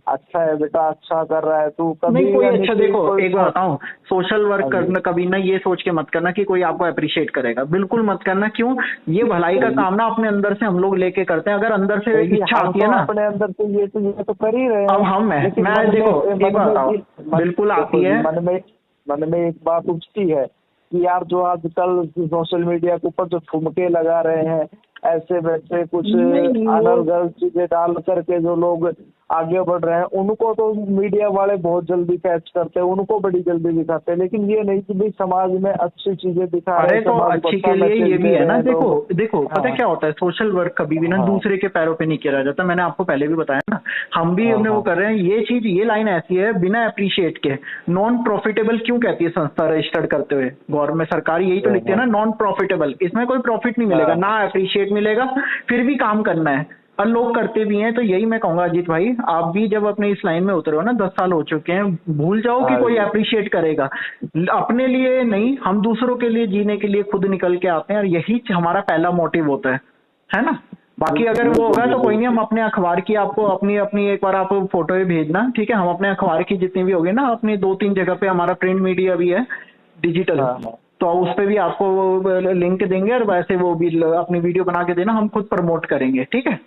अच्छा है बेटा, अच्छा कर रहा है तू। कभी नहीं कोई अच्छा, देखो एक बात बताऊं, सोशल वर्क करना कभी ना ये सोच के मत करना कि कोई आपको अप्रिशिएट करेगा, बिल्कुल मत करना। क्यों? ये भलाई का काम ना अपने अंदर से हम लोग लेके करते हैं। अगर अंदर से इच्छा आती है ना, अपने अंदर से ये तो कर ही रहे हैं। अब मैं देखो एक बात बताओ, बिल्कुल आती है मन में एक बात उठती है कि यार जो आजकल सोशल मीडिया के ऊपर जो ठुमके लगा रहे हैं, ऐसे वैसे कुछ अनर्गल चीजें डाल करके जो लोग आगे बढ़ रहे हैं, उनको तो मीडिया वाले बहुत जल्दी कैच करते हैं, उनको बड़ी जल्दी दिखाते हैं। लेकिन ये नहीं कि भाई समाज में अच्छी चीजें दिखा रहे हैं, तो अच्छी के लिए ये भी है ना। देखो पता क्या होता है, सोशल वर्क कभी भी ना दूसरे के पैरों पे नहीं किया जाता। मैंने आपको पहले भी बताया ना, हम भी हमने वो कर रहे हैं। ये चीज, ये लाइन ऐसी है, बिना अप्रिशिएट के नॉन प्रॉफिटेबल क्यों कहती है संस्था रजिस्टर्ड करते हुए, गवर्नमेंट सरकार यही तो लिखती है ना, नॉन प्रॉफिटेबल। इसमें कोई प्रॉफिट नहीं मिलेगा, ना अप्रिशिएट मिलेगा, फिर भी काम करना है और लोग करते भी हैं। तो यही मैं कहूंगा अजीत भाई, आप भी जब अपने इस लाइन में उतरे हो ना, 10 साल हो चुके हैं, भूल जाओ कि कोई अप्रिशिएट करेगा। अपने लिए नहीं, हम दूसरों के लिए जीने के लिए खुद निकल के आते हैं और यही हमारा पहला मोटिव होता है ना। बाकी अगर वो होगा तो कोई नहीं, हम अपने अखबार की आपको अपनी एक बार आप फोटो भेजना, ठीक है। हम अपने अखबार की जितनी भी होगी ना, अपनी 2-3 जगह पे हमारा प्रिंट मीडिया भी है डिजिटल, तो उस पे भी आपको लिंक देंगे और वैसे वो भी अपनी वीडियो बना के देना, हम खुद प्रमोट करेंगे, ठीक है।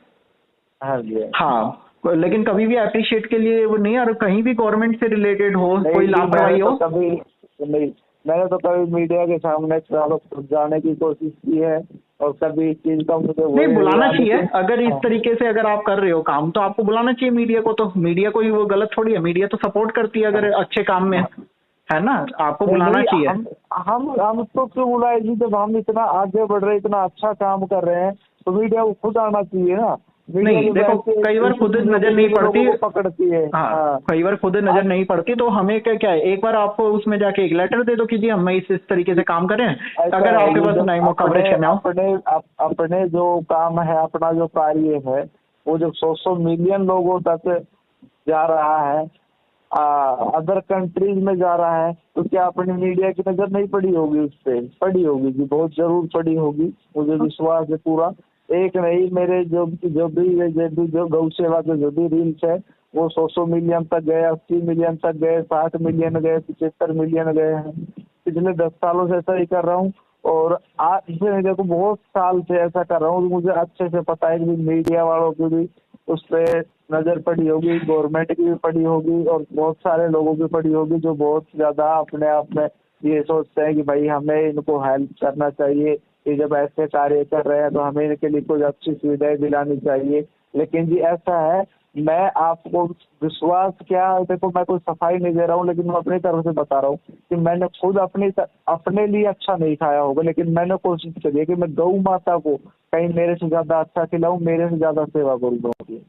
हाँ, लेकिन कभी भी अप्रिशिएट के लिए वो नहीं, और कहीं भी गवर्नमेंट से रिलेटेड हो, कोई लापरवाही हो, कभी नहीं। मैंने तो कभी मीडिया के सामने जाने की कोशिश की है और कभी इस चीज का मुझे नहीं बुलाना चाहिए। अगर इस तरीके से अगर आप कर रहे हो काम तो आपको बुलाना चाहिए मीडिया को। तो मीडिया कोई वो गलत थोड़ी है, मीडिया तो सपोर्ट करती है अगर अच्छे काम में, है ना। आपको बुलाना चाहिए। हम तो क्यों बुलाए जी, जब हम इतना आगे बढ़ रहे, इतना अच्छा काम कर रहे हैं, तो मीडिया को खुद आना चाहिए ना। नहीं देखो, कई बार खुद नजर नहीं पड़ती, पकड़ती है। हाँ, कई बार खुद नजर नहीं पड़ती, तो हमें क्या है, एक बार आपको उसमें जाके एक लेटर दे दो कि जी हम इस तरीके से काम करें। अगर आपके पास नहीं कवरेज करना हो, अपने जो काम है, अपना जो कार्य है, वो जब 100 मिलियन लोगों तक जा रहा है, अदर कंट्रीज में जा रहा है, तो क्या अपनी मीडिया की नजर नहीं पड़ी होगी उस पे? पड़ी होगी जी, बहुत जरूर पड़ी होगी, मुझे विश्वास है पूरा। एक नहीं, मेरे जो गौ सेवा के जो भी रील्स है वो 100 मिलियन तक गए, 80 मिलियन तक गए, 60 मिलियन गए, 75 मिलियन गए हैं। पिछले 10 सालों से ऐसा ही कर रहा हूँ, और आज से देखो बहुत साल से ऐसा कर रहा हूँ। मुझे अच्छे से पता है कि मीडिया वालों की भी उस पर नजर पड़ी होगी, गवर्नमेंट की भी पड़ी होगी, और बहुत सारे लोगों की पड़ी होगी जो बहुत ज्यादा अपने आप में ये सोचते हैं कि भाई हमें इनको हेल्प करना चाहिए, ये जब ऐसे कार्य कर रहे हैं तो हमें इनके लिए कुछ अच्छी सुविधाएं दिलानी चाहिए। लेकिन जी ऐसा है, मैं आपको विश्वास क्या, देखो मैं कोई सफाई नहीं दे रहा हूँ, लेकिन मैं अपनी तरफ से बता रहा हूँ कि मैंने खुद अपने लिए अच्छा नहीं खाया होगा, लेकिन मैंने कोशिश करी है कि मैं गौ माता को कहीं मेरे से ज्यादा अच्छा खिलाऊं, मेरे से ज्यादा सेवा करूँ गौ की।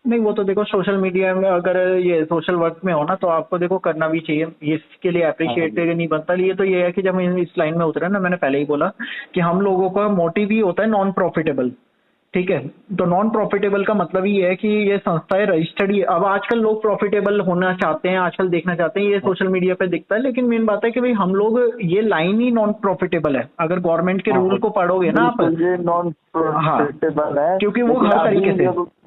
नहीं, वो तो देखो सोशल मीडिया में अगर ये सोशल वर्क में हो ना, तो आपको देखो करना भी चाहिए, ये इसके लिए अप्रिशिएट नहीं बनता। ये तो ये है कि जब हम इस लाइन में उतरे ना, मैंने पहले ही बोला कि हम लोगों का मोटिव ही होता है नॉन प्रॉफिटेबल, ठीक है। तो नॉन प्रॉफिटेबल का मतलब ये है कि ये संस्थाएं रजिस्टर्ड ही, अब आजकल लोग प्रॉफिटेबल होना चाहते हैं, आजकल देखना चाहते हैं, ये सोशल मीडिया पे दिखता है। लेकिन मेन बात है कि भाई हम लोग, ये लाइन ही नॉन प्रॉफिटेबल है। अगर गवर्नमेंट के रूल को पढ़ोगे ना आप, ये नॉन प्रॉफिटेबल है, क्योंकि वो हर तरीके से,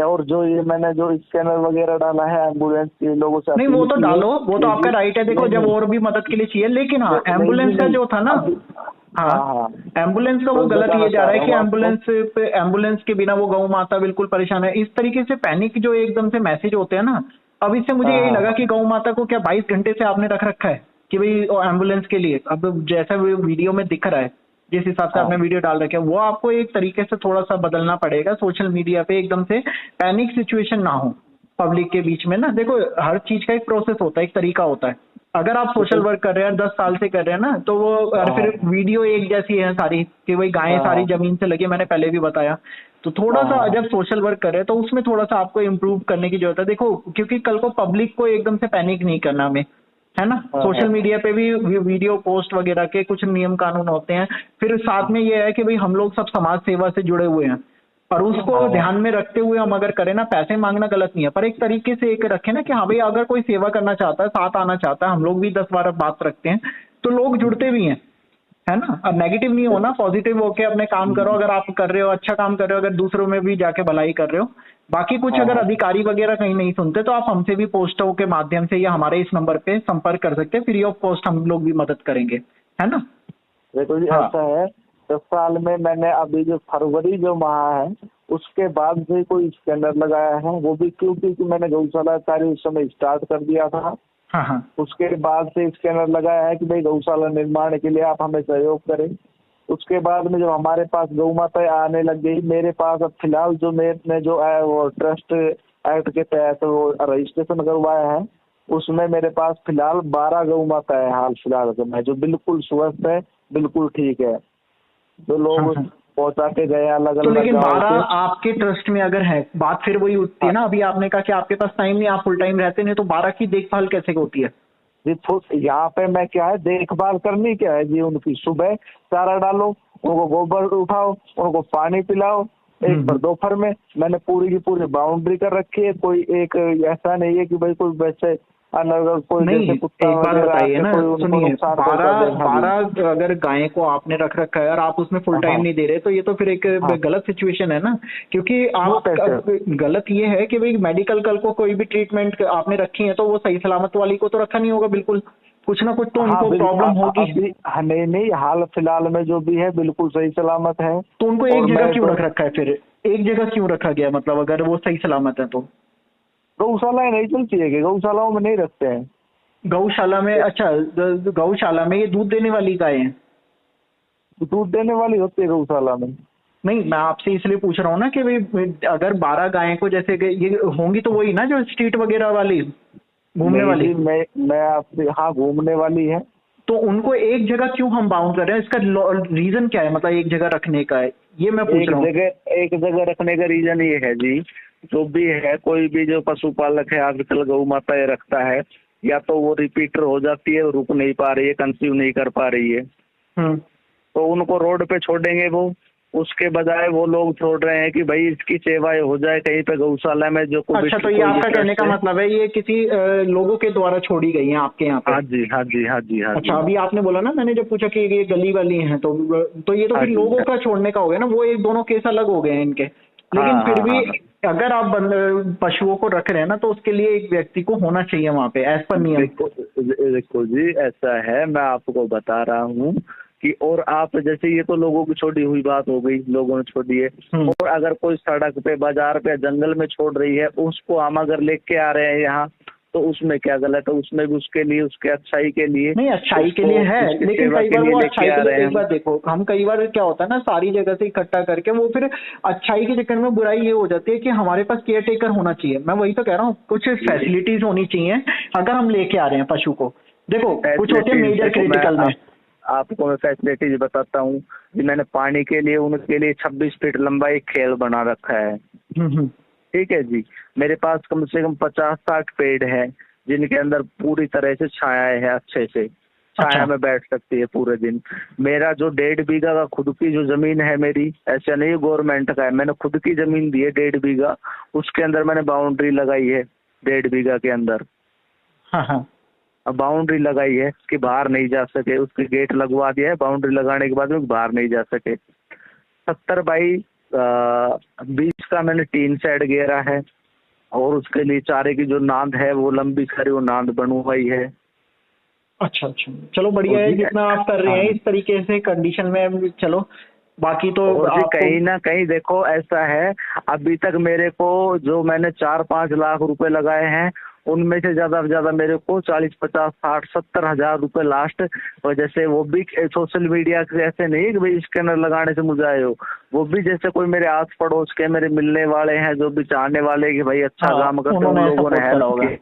और जो ये मैंने जो स्कैनर वगैरह डाला है एम्बुलेंस के लोगों से, नहीं वो तो डालो, वो तो आपका राइट है, देखो जब और भी मदद के लिए चाहिए। लेकिन हाँ, एम्बुलेंस का जो था ना, हाँ एम्बुलेंस का वो गलत ये जा रहा है कि एम्बुलेंस के बिना वो गौ माता बिल्कुल परेशान है। इस तरीके से पैनिक जो एकदम से मैसेज होते हैं ना, अब इससे मुझे यही लगा कि गौ माता को क्या 22 घंटे से आपने रख रखा है कि भाई एम्बुलेंस के लिए, अब जैसा वीडियो में दिख रहा है, जिस हिसाब से आपने वीडियो डाल रखे है, वो आपको एक तरीके से थोड़ा सा बदलना पड़ेगा। सोशल मीडिया पे एकदम से पैनिक सिचुएशन ना हो पब्लिक के बीच में ना। देखो हर चीज का एक प्रोसेस होता है, एक तरीका होता है। अगर आप सोशल वर्क कर रहे हैं 10 साल से कर रहे हैं ना, तो वो फिर वीडियो एक जैसी है सारी कि भाई गायें सारी जमीन से लगी, मैंने पहले भी बताया। तो थोड़ा सा जब सोशल वर्क कर रहे हैं तो उसमें थोड़ा सा आपको इम्प्रूव करने की जरूरत है। देखो क्योंकि कल को पब्लिक को एकदम से पैनिक नहीं करना हमें, है ना। सोशल मीडिया पे भी वीडियो पोस्ट वगैरह के कुछ नियम कानून होते हैं। फिर साथ में ये है कि भाई हम लोग सब समाज सेवा से जुड़े हुए हैं, और उसको ध्यान में रखते हुए हम अगर करें ना, पैसे मांगना गलत नहीं है, पर एक तरीके से एक रखें ना कि हाँ भाई अगर कोई सेवा करना चाहता है, साथ आना चाहता है, हम लोग भी 10-12 बात रखते हैं तो लोग जुड़ते भी हैं, है ना। अब नेगेटिव नहीं होना, पॉजिटिव होके अपने काम करो। अगर आप कर रहे हो, अच्छा काम कर रहे हो, अगर दूसरों में भी जाके भलाई कर रहे हो। बाकी कुछ अगर अधिकारी वगैरह कहीं नहीं सुनते तो आप हमसे भी पोस्टों के माध्यम से या हमारे इस नंबर पे संपर्क कर सकते हैं, फ्री ऑफ कॉस्ट हम लोग भी मदद करेंगे, है ना। देखो जी ऐसा है, 10 साल में मैंने अभी जो फरवरी जो माह है उसके बाद से कोई स्कैनर लगाया है, वो भी क्योंकि मैंने गौशाला कार्य उस समय स्टार्ट कर दिया था। हाँ। उसके बाद से स्कैनर लगाया है कि भाई गौशाला निर्माण के लिए आप हमें सहयोग करें। उसके बाद में जब हमारे पास गौ माता आने लग गई, मेरे पास अब फिलहाल जो मैंने जो है वो ट्रस्ट एक्ट के तहत वो रजिस्ट्रेशन करवाया है, उसमें मेरे पास फिलहाल 12 गौ माता है हाल फिलहाल में, जो बिल्कुल स्वस्थ है, बिल्कुल ठीक है, जो लोग पहुंचा के गए अलग अलग। तो लेकिन 12 आपके ट्रस्ट में अगर है, बात फिर वही उठती है ना। अभी आपने कहा कि आपके पास टाइम नहीं, आप फुल टाइम रहते नहीं, तो 12 की देखभाल कैसे होती है जी? यहाँ पे मैं क्या है देखभाल करनी क्या है जी, उनकी सुबह चारा डालो, उनको गोबर उठाओ, उनको पानी पिलाओ, एक बार दोपहर में। मैंने पूरी की पूरी बाउंड्री कर रखी है, कोई एक ऐसा नहीं है कि भाई कोई वैसे कोई नहीं। एक बात बताइए ना, सुनिए, 12 अगर गाय को आपने रख रखा है और आप उसमें फुल टाइम नहीं दे रहे, तो ये तो फिर एक गलत सिचुएशन है ना। क्योंकि आप गलत ये है कि भाई मेडिकल कल को कोई भी ट्रीटमेंट आपने रखी है तो वो सही सलामत वाली को तो रखा नहीं होगा, बिल्कुल कुछ ना कुछ तो उनको प्रॉब्लम होगी। नहीं, हाल फिलहाल में जो भी है बिल्कुल सही सलामत है। तो उनको एक जगह क्यों रख रखा है, फिर एक जगह क्यों रखा गया, मतलब अगर वो सही सलामत है तो? गौशालाएं नहीं चलती है कि गौशालाओं में नहीं रखते हैं? गौशाला में, अच्छा गौशाला में ये दूध देने वाली गाय है? दूध देने वाली होती है गौशाला में। नहीं, मैं आपसे इसलिए पूछ रहा हूँ ना कि भाई अगर 12 गायें को जैसे ये होंगी तो वही ना जो स्ट्रीट वगैरह वाली घूमने वाली? मैं आपसे, हाँ घूमने वाली है। तो उनको एक जगह क्यों हम बाउंड कर रहे हैं, इसका रीजन क्या है, मतलब एक जगह रखने का है, ये मैं पूछ रहा हूँ। एक जगह रखने का रीजन ये है जी, जो भी है कोई भी जो पशुपालक है आजकल गौ माता रखता है, या तो वो रिपीटर हो जाती है, रुक नहीं पा रही है, कंसीव नहीं कर पा रही है, तो उनको रोड पे छोड़ेंगे वो, उसके बजाय वो लोग छोड़ रहे हैं कि भाई इसकी सेवाएं हो जाए कहीं पे गौशाला में जो कोई अच्छा, तो ये आपका कहने का मतलब है ये किसी लोगों के द्वारा छोड़ी गई है आपके यहाँ पे? हाँ जी, हाँ जी, हाँ जी, हाँ जी। अच्छा, अभी आपने बोला ना, मैंने जब पूछा कि ये गली वाली हैं तो ये तो हाँ फिर जी, लोगों का छोड़ने का हो गया ना, वो एक दोनों केस अलग हो गए हैं इनके। लेकिन हाँ, फिर हाँ, भी हाँ। अगर आप पशुओं को रख रहे हैं ना, तो उसके लिए एक व्यक्ति को होना चाहिए वहाँ पे एज पर नियम। देखो देखो जी, ऐसा है, मैं आपको बता रहा हूँ कि और आप जैसे ये तो लोगों की छोड़ी हुई बात हो गई, लोगों ने छोड़ी है। और अगर कोई सड़क पे, बाजार पे, जंगल में छोड़ रही है, उसको हम अगर लेके आ रहे हैं यहाँ, तो उसमें क्या गलत है? उसमें भी उसके लिए, उसके अच्छाई के लिए, नहीं, अच्छाई के लिए है, उसकी लेकिन सेवा कई के बार लिए वो लेके अच्छाई आ के रहे लिए, हैं एक बार देखो, हम कई बार क्या होता है ना, सारी जगह से इकट्ठा करके वो फिर अच्छाई के चक्कर में बुराई ये हो जाती है कि हमारे पास केयर टेकर होना चाहिए। मैं वही तो कह रहा हूँ, कुछ फैसिलिटीज होनी चाहिए अगर हम लेके आ रहे हैं पशु को। देखो, कुछ होते हैं मेजर क्रिटिकल में। आपको मैं फैसिलिटीज बताता हूँ कि मैंने पानी के लिए उनके लिए 26 फीट लंबा एक खेल बना रखा है। ठीक है जी। मेरे पास कम से कम 50-60 पेड़ है जिनके अंदर पूरी तरह से छाया है, अच्छे से छाया में बैठ सकती है पूरे दिन। मेरा जो 1.5 बीघा का खुद की जो जमीन है मेरी, ऐसा नहीं गवर्नमेंट का है, मैंने खुद की जमीन दी है 1.5 बीघा। उसके अंदर मैंने बाउंड्री लगाई है 1.5 बीघा के अंदर। हाँ, बाउंड्री लगाई है कि बाहर नहीं जा सके, उसके गेट लगवा दिया है। बाउंड्री लगाने के बाद में बाहर नहीं जा सके। 70 बाई 20 का मैंने टीन शेड घेरा है और उसके लिए चारे की जो नांद है वो लंबी खरी वो नांद बनवाई है। अच्छा, चलो बढ़िया है जितना आप कर रहे हैं इस तरीके से कंडीशन में। चलो, बाकी तो और कहीं ना कहीं देखो, ऐसा है अभी तक मेरे को जो मैंने 4-5 लाख रुपए लगाए हैं, उनमें से ज्यादा मेरे को 40, 50, 60, 70 हजार रुपए लास्ट। और जैसे वो भी सोशल मीडिया से ऐसे नहीं कि भाई स्कैनर लगाने से मुझे आए हो, वो भी जैसे कोई मेरे आस पड़ोस के मेरे मिलने वाले हैं जो भी चाहने वाले कि भाई अच्छा काम करते हैं, उन लोगों ने हेल्प की।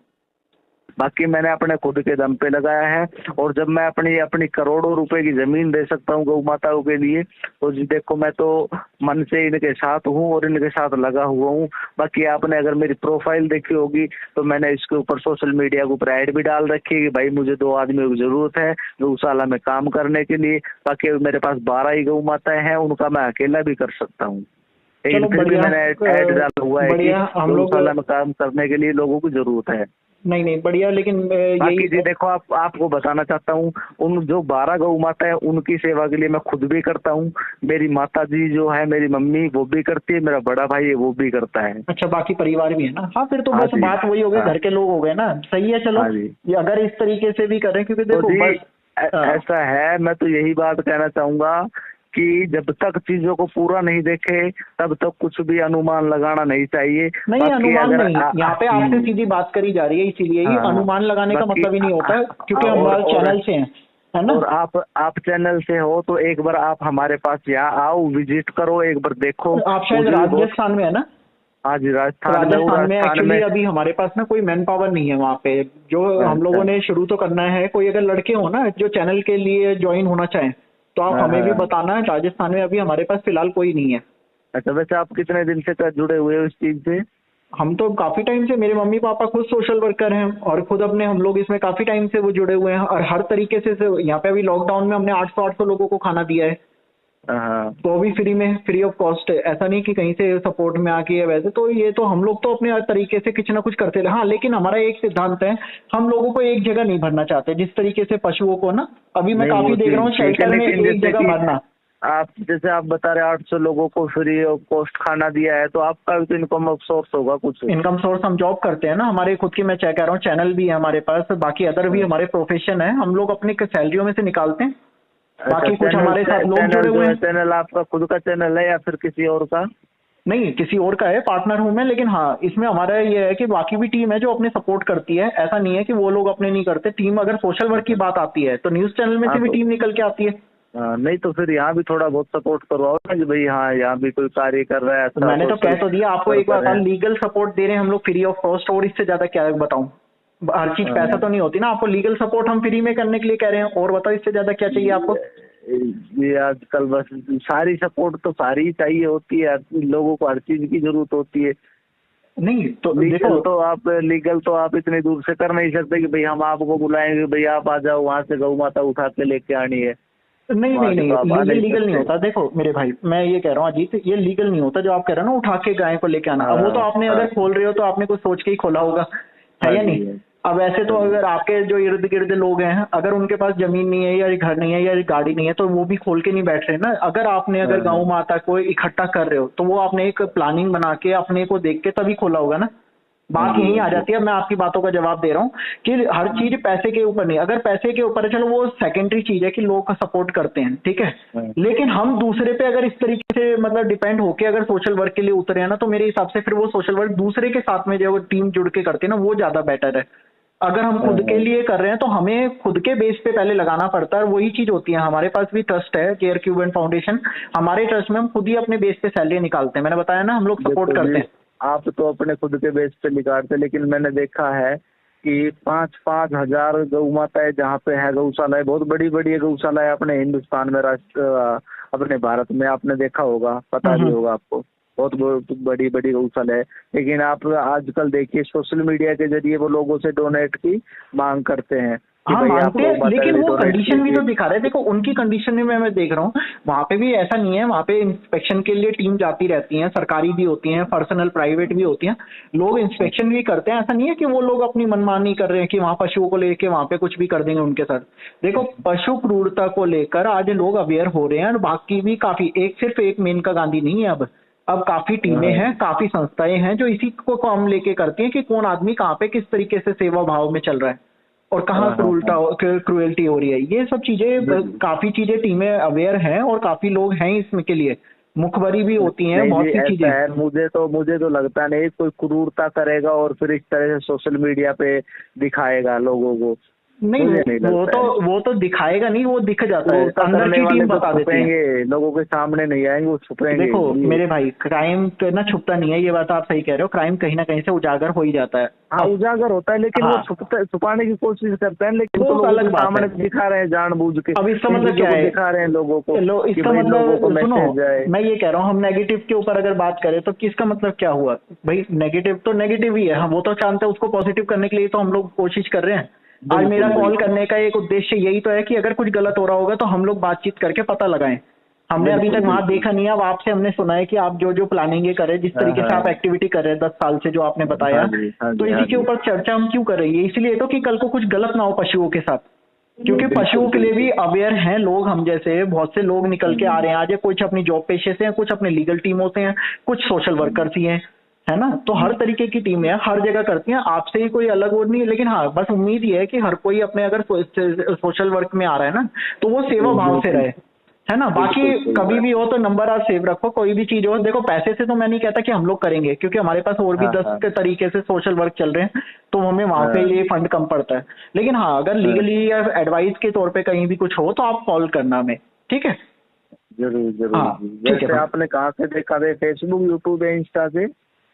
बाकी मैंने अपने खुद के दम पे लगाया है। और जब मैं अपनी करोड़ों रुपए की जमीन दे सकता हूँ गौ माताओं के लिए, तो जी देखो, मैं तो मन से इनके साथ हूँ और इनके साथ लगा हुआ हूँ। बाकी आपने अगर मेरी प्रोफाइल देखी होगी तो मैंने इसके ऊपर सोशल मीडिया के ऊपर ऐड भी डाल रखी है कि भाई मुझे 2 आदमियों की जरूरत है गौशाला में काम करने के लिए। बाकी मेरे पास 12 ही गौ माताएं हैं, उनका मैं अकेला भी कर सकता हूँ। मैंने ऐड डाला हुआ है कि गौशाला में काम करने के लिए लोगों की जरूरत है। नहीं बढ़िया। लेकिन बाकी जी देखो, आपको बताना चाहता हूँ, उन जो 12 गौ माता है उनकी सेवा के लिए मैं खुद भी करता हूँ। मेरी माता जी जो है, मेरी मम्मी, वो भी करती है। मेरा बड़ा भाई है, वो भी करता है। अच्छा, बाकी परिवार भी है ना? हाँ, फिर तो बस बात वही हो गई, घर के लोग हो गए ना। सही है, चलो ये अगर इस तरीके से भी करें, क्योंकि देखो ऐसा है, मैं तो यही बात कहना चाहूंगा कि जब तक चीजों को पूरा नहीं देखे तब तक कुछ भी अनुमान लगाना नहीं चाहिए। नहीं, अनुमान नहीं, यहाँ पे आपसे सीधी बात करी जा रही है, इसीलिए ही अनुमान लगाने का मतलब ही नहीं होता, क्योंकि हम चैनल से हैं, है ना? और आप चैनल से हो तो एक बार आप हमारे पास यहाँ आओ, विजिट करो, एक बार देखो। आप शायद राजस्थान में है ना? हाँ जी, राजस्थान में एक्चुअली अभी हमारे पास ना कोई मैन पावर नहीं है वहाँ पे। जो हम लोगों ने शुरू तो करना है, कोई अगर लड़के हो ना जो चैनल के लिए ज्वाइन होना चाहें तो आप हमें भी बताना है। राजस्थान में अभी हमारे पास फिलहाल कोई नहीं है। अच्छा, वैसे आप कितने दिन से जुड़े हुए हो इस चीज से? हम तो काफी टाइम से, मेरे मम्मी पापा खुद सोशल वर्कर हैं और खुद अपने हम लोग इसमें काफी टाइम से वो जुड़े हुए हैं। और हर तरीके से यहाँ पे अभी लॉकडाउन में हमने 800 लोगों को खाना दिया है, तो भी फ्री में, फ्री ऑफ कॉस्ट। ऐसा नहीं कि कहीं से सपोर्ट में आके है। वैसे तो ये तो हम लोग तो अपने तरीके से कुछ ना कुछ करते रहे। हाँ, लेकिन हमारा एक सिद्धांत है, हम लोगों को एक जगह नहीं भरना चाहते। जिस तरीके से पशुओं को ना, अभी मैं काफी देख रहा हूँ शेल्टर में एक जगह भरना। आप जैसे आप बता रहे 800 लोगों को फ्री ऑफ कॉस्ट खाना दिया है, तो आपका भी तो इनकम सोर्स होगा कुछ। इनकम सोर्स हम जॉब करते हैं ना, हमारे खुद की, मैं कह रहा हूँ चैनल भी है हमारे पास, बाकी अदर भी हमारे प्रोफेशन है, हम लोग अपने सैलरियों में से निकालते हैं। बाकी कुछ हमारे साथ लोग जुड़े हुए हैं। चैनल आपका खुद का चैनल है या फिर किसी और का? नहीं, किसी और का है, पार्टनर हूं मैं। लेकिन हाँ, इसमें हमारा ये है कि बाकी भी टीम है जो अपने सपोर्ट करती है। ऐसा नहीं है कि वो लोग अपने नहीं करते। टीम, अगर सोशल वर्क की बात आती है तो न्यूज चैनल में से भी टीम निकल के आती है। नहीं तो फिर यहाँ भी थोड़ा बहुत सपोर्ट करवाओ ना कि भाई हाँ, यहाँ भी कोई कार्य कर रहा है। तो मैंने तो कह तो दिया आपको एक बार, लीगल सपोर्ट दे रहे हैं हम लोग फ्री ऑफ कॉस्ट, और इससे ज्यादा क्या बताऊं? हर चीज पैसा तो नहीं होती ना। आपको लीगल सपोर्ट हम फ्री में करने के लिए कह रहे हैं, और बताओ इससे ज्यादा क्या चाहिए आपको? ये आजकल बस सारी सपोर्ट तो सारी ही चाहिए होती है, लोगों को हर चीज की जरूरत होती है। नहीं तो लीगल तो आप इतनी दूर से कर नहीं सकते कि भाई हम आपको बुलाएंगे, भाई आप आ जाओ, वहाँ से गौ माता उठा के लेके आनी है। नहीं वहाँ नहीं से नहीं, तो आप आ लीगल नहीं लीगल नहीं सकते। होता। देखो मेरे भाई, मैं ये कह रहा हूँ अजीत, ये लीगल नहीं होता जो आप कह रहे हो ना, उठा के गाय को लेके आना। अब वो तो हाँ आपने हाँ अगर खोल रहे हो तो आपने कुछ सोच के ही खोला होगा, है हाँ या जी नहीं? अब ऐसे तो हाँ जी। अगर आपके जो इर्द गिर्द लोग हैं, अगर उनके पास जमीन नहीं है या घर नहीं है या गाड़ी नहीं है, तो वो भी खोल के नहीं बैठ रहे ना। अगर आपने अगर हाँ गौ माता को इकट्ठा कर रहे हो, तो वो आपने एक प्लानिंग बना के अपने को देख के तभी खोला होगा ना। हाँ बात जी यही हाँ आ जी। जाती है। मैं आपकी बातों का जवाब दे रहा हूँ कि हर चीज पैसे के ऊपर नहीं। अगर पैसे के ऊपर है, चलो वो सेकेंडरी चीज है कि लोग सपोर्ट करते हैं, ठीक है। हाँ लेकिन हम दूसरे पे अगर इस तरीके से मतलब डिपेंड होके अगर सोशल वर्क के लिए उतरे हैं ना, तो मेरे हिसाब से फिर वो सोशल वर्क दूसरे के साथ में जो टीम जुड़ के करती है ना, वो ज्यादा बेटर है। अगर हम हाँ खुद के हाँ। लिए कर रहे हैं तो हमें खुद के बेस पे पहले लगाना पड़ता है। और वही चीज होती है, हमारे पास भी ट्रस्ट है केयर क्यूब एंड फाउंडेशन। हमारे ट्रस्ट में हम खुद ही अपने बेस पे सैलरी निकालते हैं। मैंने बताया ना, हम लोग सपोर्ट देखो करते जी, हैं। आप तो अपने खुद के बेस पे निकालते, लेकिन मैंने देखा है कि 5-5 हजार गौ माताएं जहाँ पे है गौशालाएं, बहुत बड़ी बड़ी गौशालाएं अपने हिंदुस्तान में, अपने भारत में आपने देखा होगा, पता भी हम्म। होगा आपको। बहुत बड़ी बड़ी गौशाला है, लेकिन आप आजकल देखिए सोशल मीडिया के जरिए वो लोगों से डोनेट की मांग करते हैं कि हाँ भाई आप मांगते गौ हैं, माता के लेकिन लिए वो डोनेट कंडीशन भी कीजिए। तो दिखा रहे हैं। देखो उनकी कंडीशन में मैं देख रहा हूँ, वहां पे भी ऐसा नहीं है। वहां पे इंस्पेक्शन के लिए टीम जाती रहती है, सरकारी भी होती है, पर्सनल प्राइवेट भी होती है। लोग इंस्पेक्शन भी करते हैं। ऐसा नहीं है कि वो लोग अपनी मनमानी कर रहे हैं कि वहां पशुओं को लेके वहां पे कुछ भी कर देंगे उनके साथ। देखो पशु क्रूरता को लेकर आज लोग अवेयर हो रहे हैं, और बाकी भी काफी, एक सिर्फ एक मेनका गांधी नहीं है। अब काफी टीमें हाँ हैं, काफी संस्थाएं हैं जो इसी को काम लेके करती हैं कि कौन आदमी कहाँ पे किस तरीके से सेवा भाव में चल रहा है और कहाँ हाँ हाँ हाँ। क्रूएल्टी हो रही है। ये सब चीजें काफी चीजें टीमें अवेयर हैं और काफी लोग हैं इसमें के लिए। मुखबरी भी होती हैं नहीं बहुत जी, सी चीजें। ऐसा है, मुझे तो लगता नहीं कोई क्रूरता करेगा और फिर इस तरह से सोशल मीडिया पे दिखाएगा लोगों को। नहीं मुझे नहीं लगता है। वो तो दिखाएगा नहीं, वो दिख जाता है, क्रूरता अंदर करने की वाले टीम तो बता देती है। छुपेंगे, लोगों के सामने नहीं आएंगे, वो छुपेंगे देखो जी। मेरे भाई, क्राइम तो ना छुपता नहीं है, ये बात आप सही कह रहे हो। क्राइम कहीं ना कहीं से उजागर हो ही जाता है। हाँ अब उजागर होता है, लेकिन वो हाँ, छुपाने की कोशिश करते हैं, लेकिन वो तो लोगों अलग के बात सामने है। दिखा रहे हैं जानबूझ के। अब इसका इन मतलब चीजों क्या को है? दिखा रहे हैं लोगों को कि इसका भाई लोगों को मतलब सुनो, मैसेज जाए। मैं ये कह रहा हूँ, हम नेगेटिव के ऊपर अगर बात करें तो किसका मतलब क्या हुआ? भाई नेगेटिव तो नेगेटिव ही है, हम वो तो जानते हैं। उसको पॉजिटिव करने के लिए तो हम लोग कोशिश कर रहे हैं। आज मेरा बिल्कुल कॉल बिल्कुल करने का एक उद्देश्य यही तो है कि अगर कुछ गलत हो रहा होगा तो हम लोग बातचीत करके पता लगाएं। हमने अभी बिल्कुल तक वहां बिल्कुल। देखा नहीं है। अब आपसे हमने सुना है कि आप जो जो प्लानिंग कर रहे हैं, जिस हाँ तरीके से आप हाँ एक्टिविटी कर रहे हैं 10 साल से, जो आपने बताया, हाँ जी हाँ तो जी हाँ इसी के जी। ऊपर चर्चा हम क्यों कर रही है? इसलिए तो कि कल को कुछ गलत ना हो पशुओं के साथ। क्योंकि बिल्कुल पशुओं के लिए भी बिल्कुल। अवेयर हैं लोग, हम जैसे बहुत से लोग निकल के आ रहे हैं आज। कुछ अपनी जॉब पेशे से हैं, कुछ अपने लीगल टीमों से हैं, कुछ सोशल वर्कर्स ही हैं, है ना। तो हर तरीके की टीमें हैं, हर जगह करती हैं। आपसे ही कोई अलग वो नहीं है, लेकिन हाँ बस उम्मीद ये है कि हर कोई अपने अगर सोशल वर्क में आ रहा है ना, तो वो सेवा भाव से बिल्कुल रहे, है ना। बाकी बिल्कुल सही कभी बात। भी हो तो नंबर आप सेव रखो, कोई भी चीज हो। देखो पैसे से तो मैं नहीं कहता कि हम लोग करेंगे, क्योंकि हमारे पास और भी हाँ 10 हाँ के तरीके से सोशल वर्क चल रहे हैं, तो हमें वहां पे हाँ ये फंड कम पड़ता है। लेकिन हाँ, अगर हाँ। लीगली या एडवाइस के तौर पे कहीं भी कुछ हो तो आप कॉल करना हमें, ठीक है। जरूर जरूर हाँ जी। ठीक है वैसे भाई। आपने कहाँ से देखा था, फेसबुक, यूट्यूब या इंस्टा से?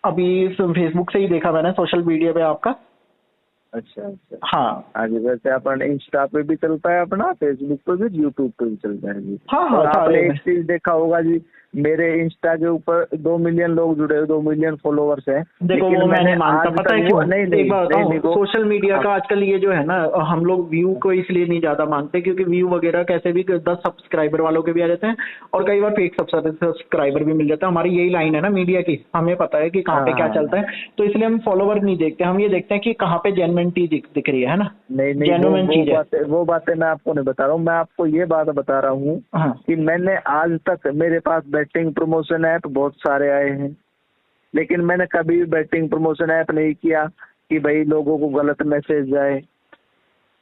अभी फेसबुक से ही देखा मैंने, सोशल मीडिया पे आपका। अच्छा अच्छा। हाँ हाँ जी, वैसे अपन इंस्टा पे भी चलता है अपना, फेसबुक पे भी, यूट्यूब पे भी चलता है जी। हाँ हाँ, और आपने सारे में। एक चीज देखा होगा जी, मेरे इंस्टा के ऊपर 2 मिलियन लोग जुड़े हुए, 2 मिलियन फॉलोवर्स हैं। देखो लेकिन वो मैं मैंने नहीं मानता, आज पता तक है वो क्यों? नहीं एक नहीं बात नहीं नहीं बताऊं, वो। सोशल मीडिया हाँ का आजकल ये जो है ना, हम लोग व्यू को इसलिए नहीं ज्यादा मानते क्योंकि व्यू वगैरह कैसे भी 10 सब्सक्राइबर वालों के भी आ जाते हैं, और कई बार फेक सब्सक्राइबर भी मिल जाता है। हमारी यही लाइन है ना मीडिया की, हमें पता है कि कहाँ हाँ पे क्या हाँ। चलता है। तो इसलिए हम फॉलोवर नहीं देखते, हम ये देखते हैं कि कहाँ पे जेन्युइनिटी दिख रही है ना, नहीं नहीं जेन्युइन चीज है। वो बातें मैं आपको नहीं बता रहा हूँ, मैं आपको ये बात बता रहा हूँ हाँ कि मैंने आज तक, मेरे पास बैटिंग प्रमोशन ऐप बहुत सारे आए हैं, लेकिन मैंने कभी भी बैटिंग प्रमोशन ऐप नहीं किया कि भाई लोगों को गलत मैसेज जाए।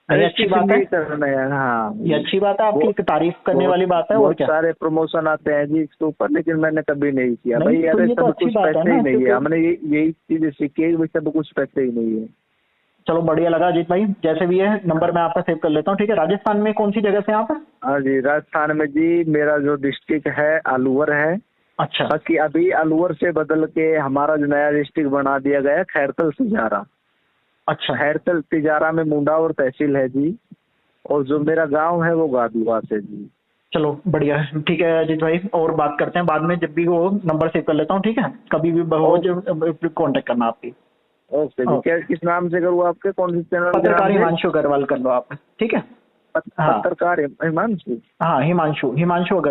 नहीं, अच्छी बात है, नहीं करना यार। हाँ ये अच्छी बात है, आपकी वो एक तारीफ करने वाली बात है, और बहुत क्या। सारे प्रमोशन आते हैं जी इसके ऊपर, लेकिन मैंने कभी नहीं किया नहीं भाई। तो अरे ये तो सब अच्छी कुछ बात है पैसे ना, ही नहीं है, क्योंकि हमने यही चीज सीखी है कि भाई सब कुछ पैसे ही नहीं है। चलो बढ़िया लगा अजीत भाई, जैसे भी है नंबर मैं आपका सेव कर लेता हूँ, ठीक है। राजस्थान में कौन सी जगह से आप? हाँ जी, राजस्थान में जी मेरा जो डिस्ट्रिक्ट है अलवर है। अच्छा बाकी अभी अलवर से बदल के हमारा जो नया डिस्ट्रिक्ट बना दिया गया है खैरतल तिजारा। अच्छा। खैरतल तिजारा में मुंडावर तहसील है जी, और जो मेरा गांव है वो गादुआ से जी। चलो बढ़िया है, ठीक है अजीत भाई, और बात करते हैं बाद में, जब भी वो नंबर सेव कर लेता हूँ, ठीक है। कभी भी हो कांटेक्ट करना आपकी। ओके जी। क्या किस नाम से करूँ आपके, कौन से चैनल के नाम पत्रकार से? हिमांशु अग्रवाल कर लो आप, ठीक है। हाँ। पत्रकार हिमांशु। हाँ, हिमांशु अगर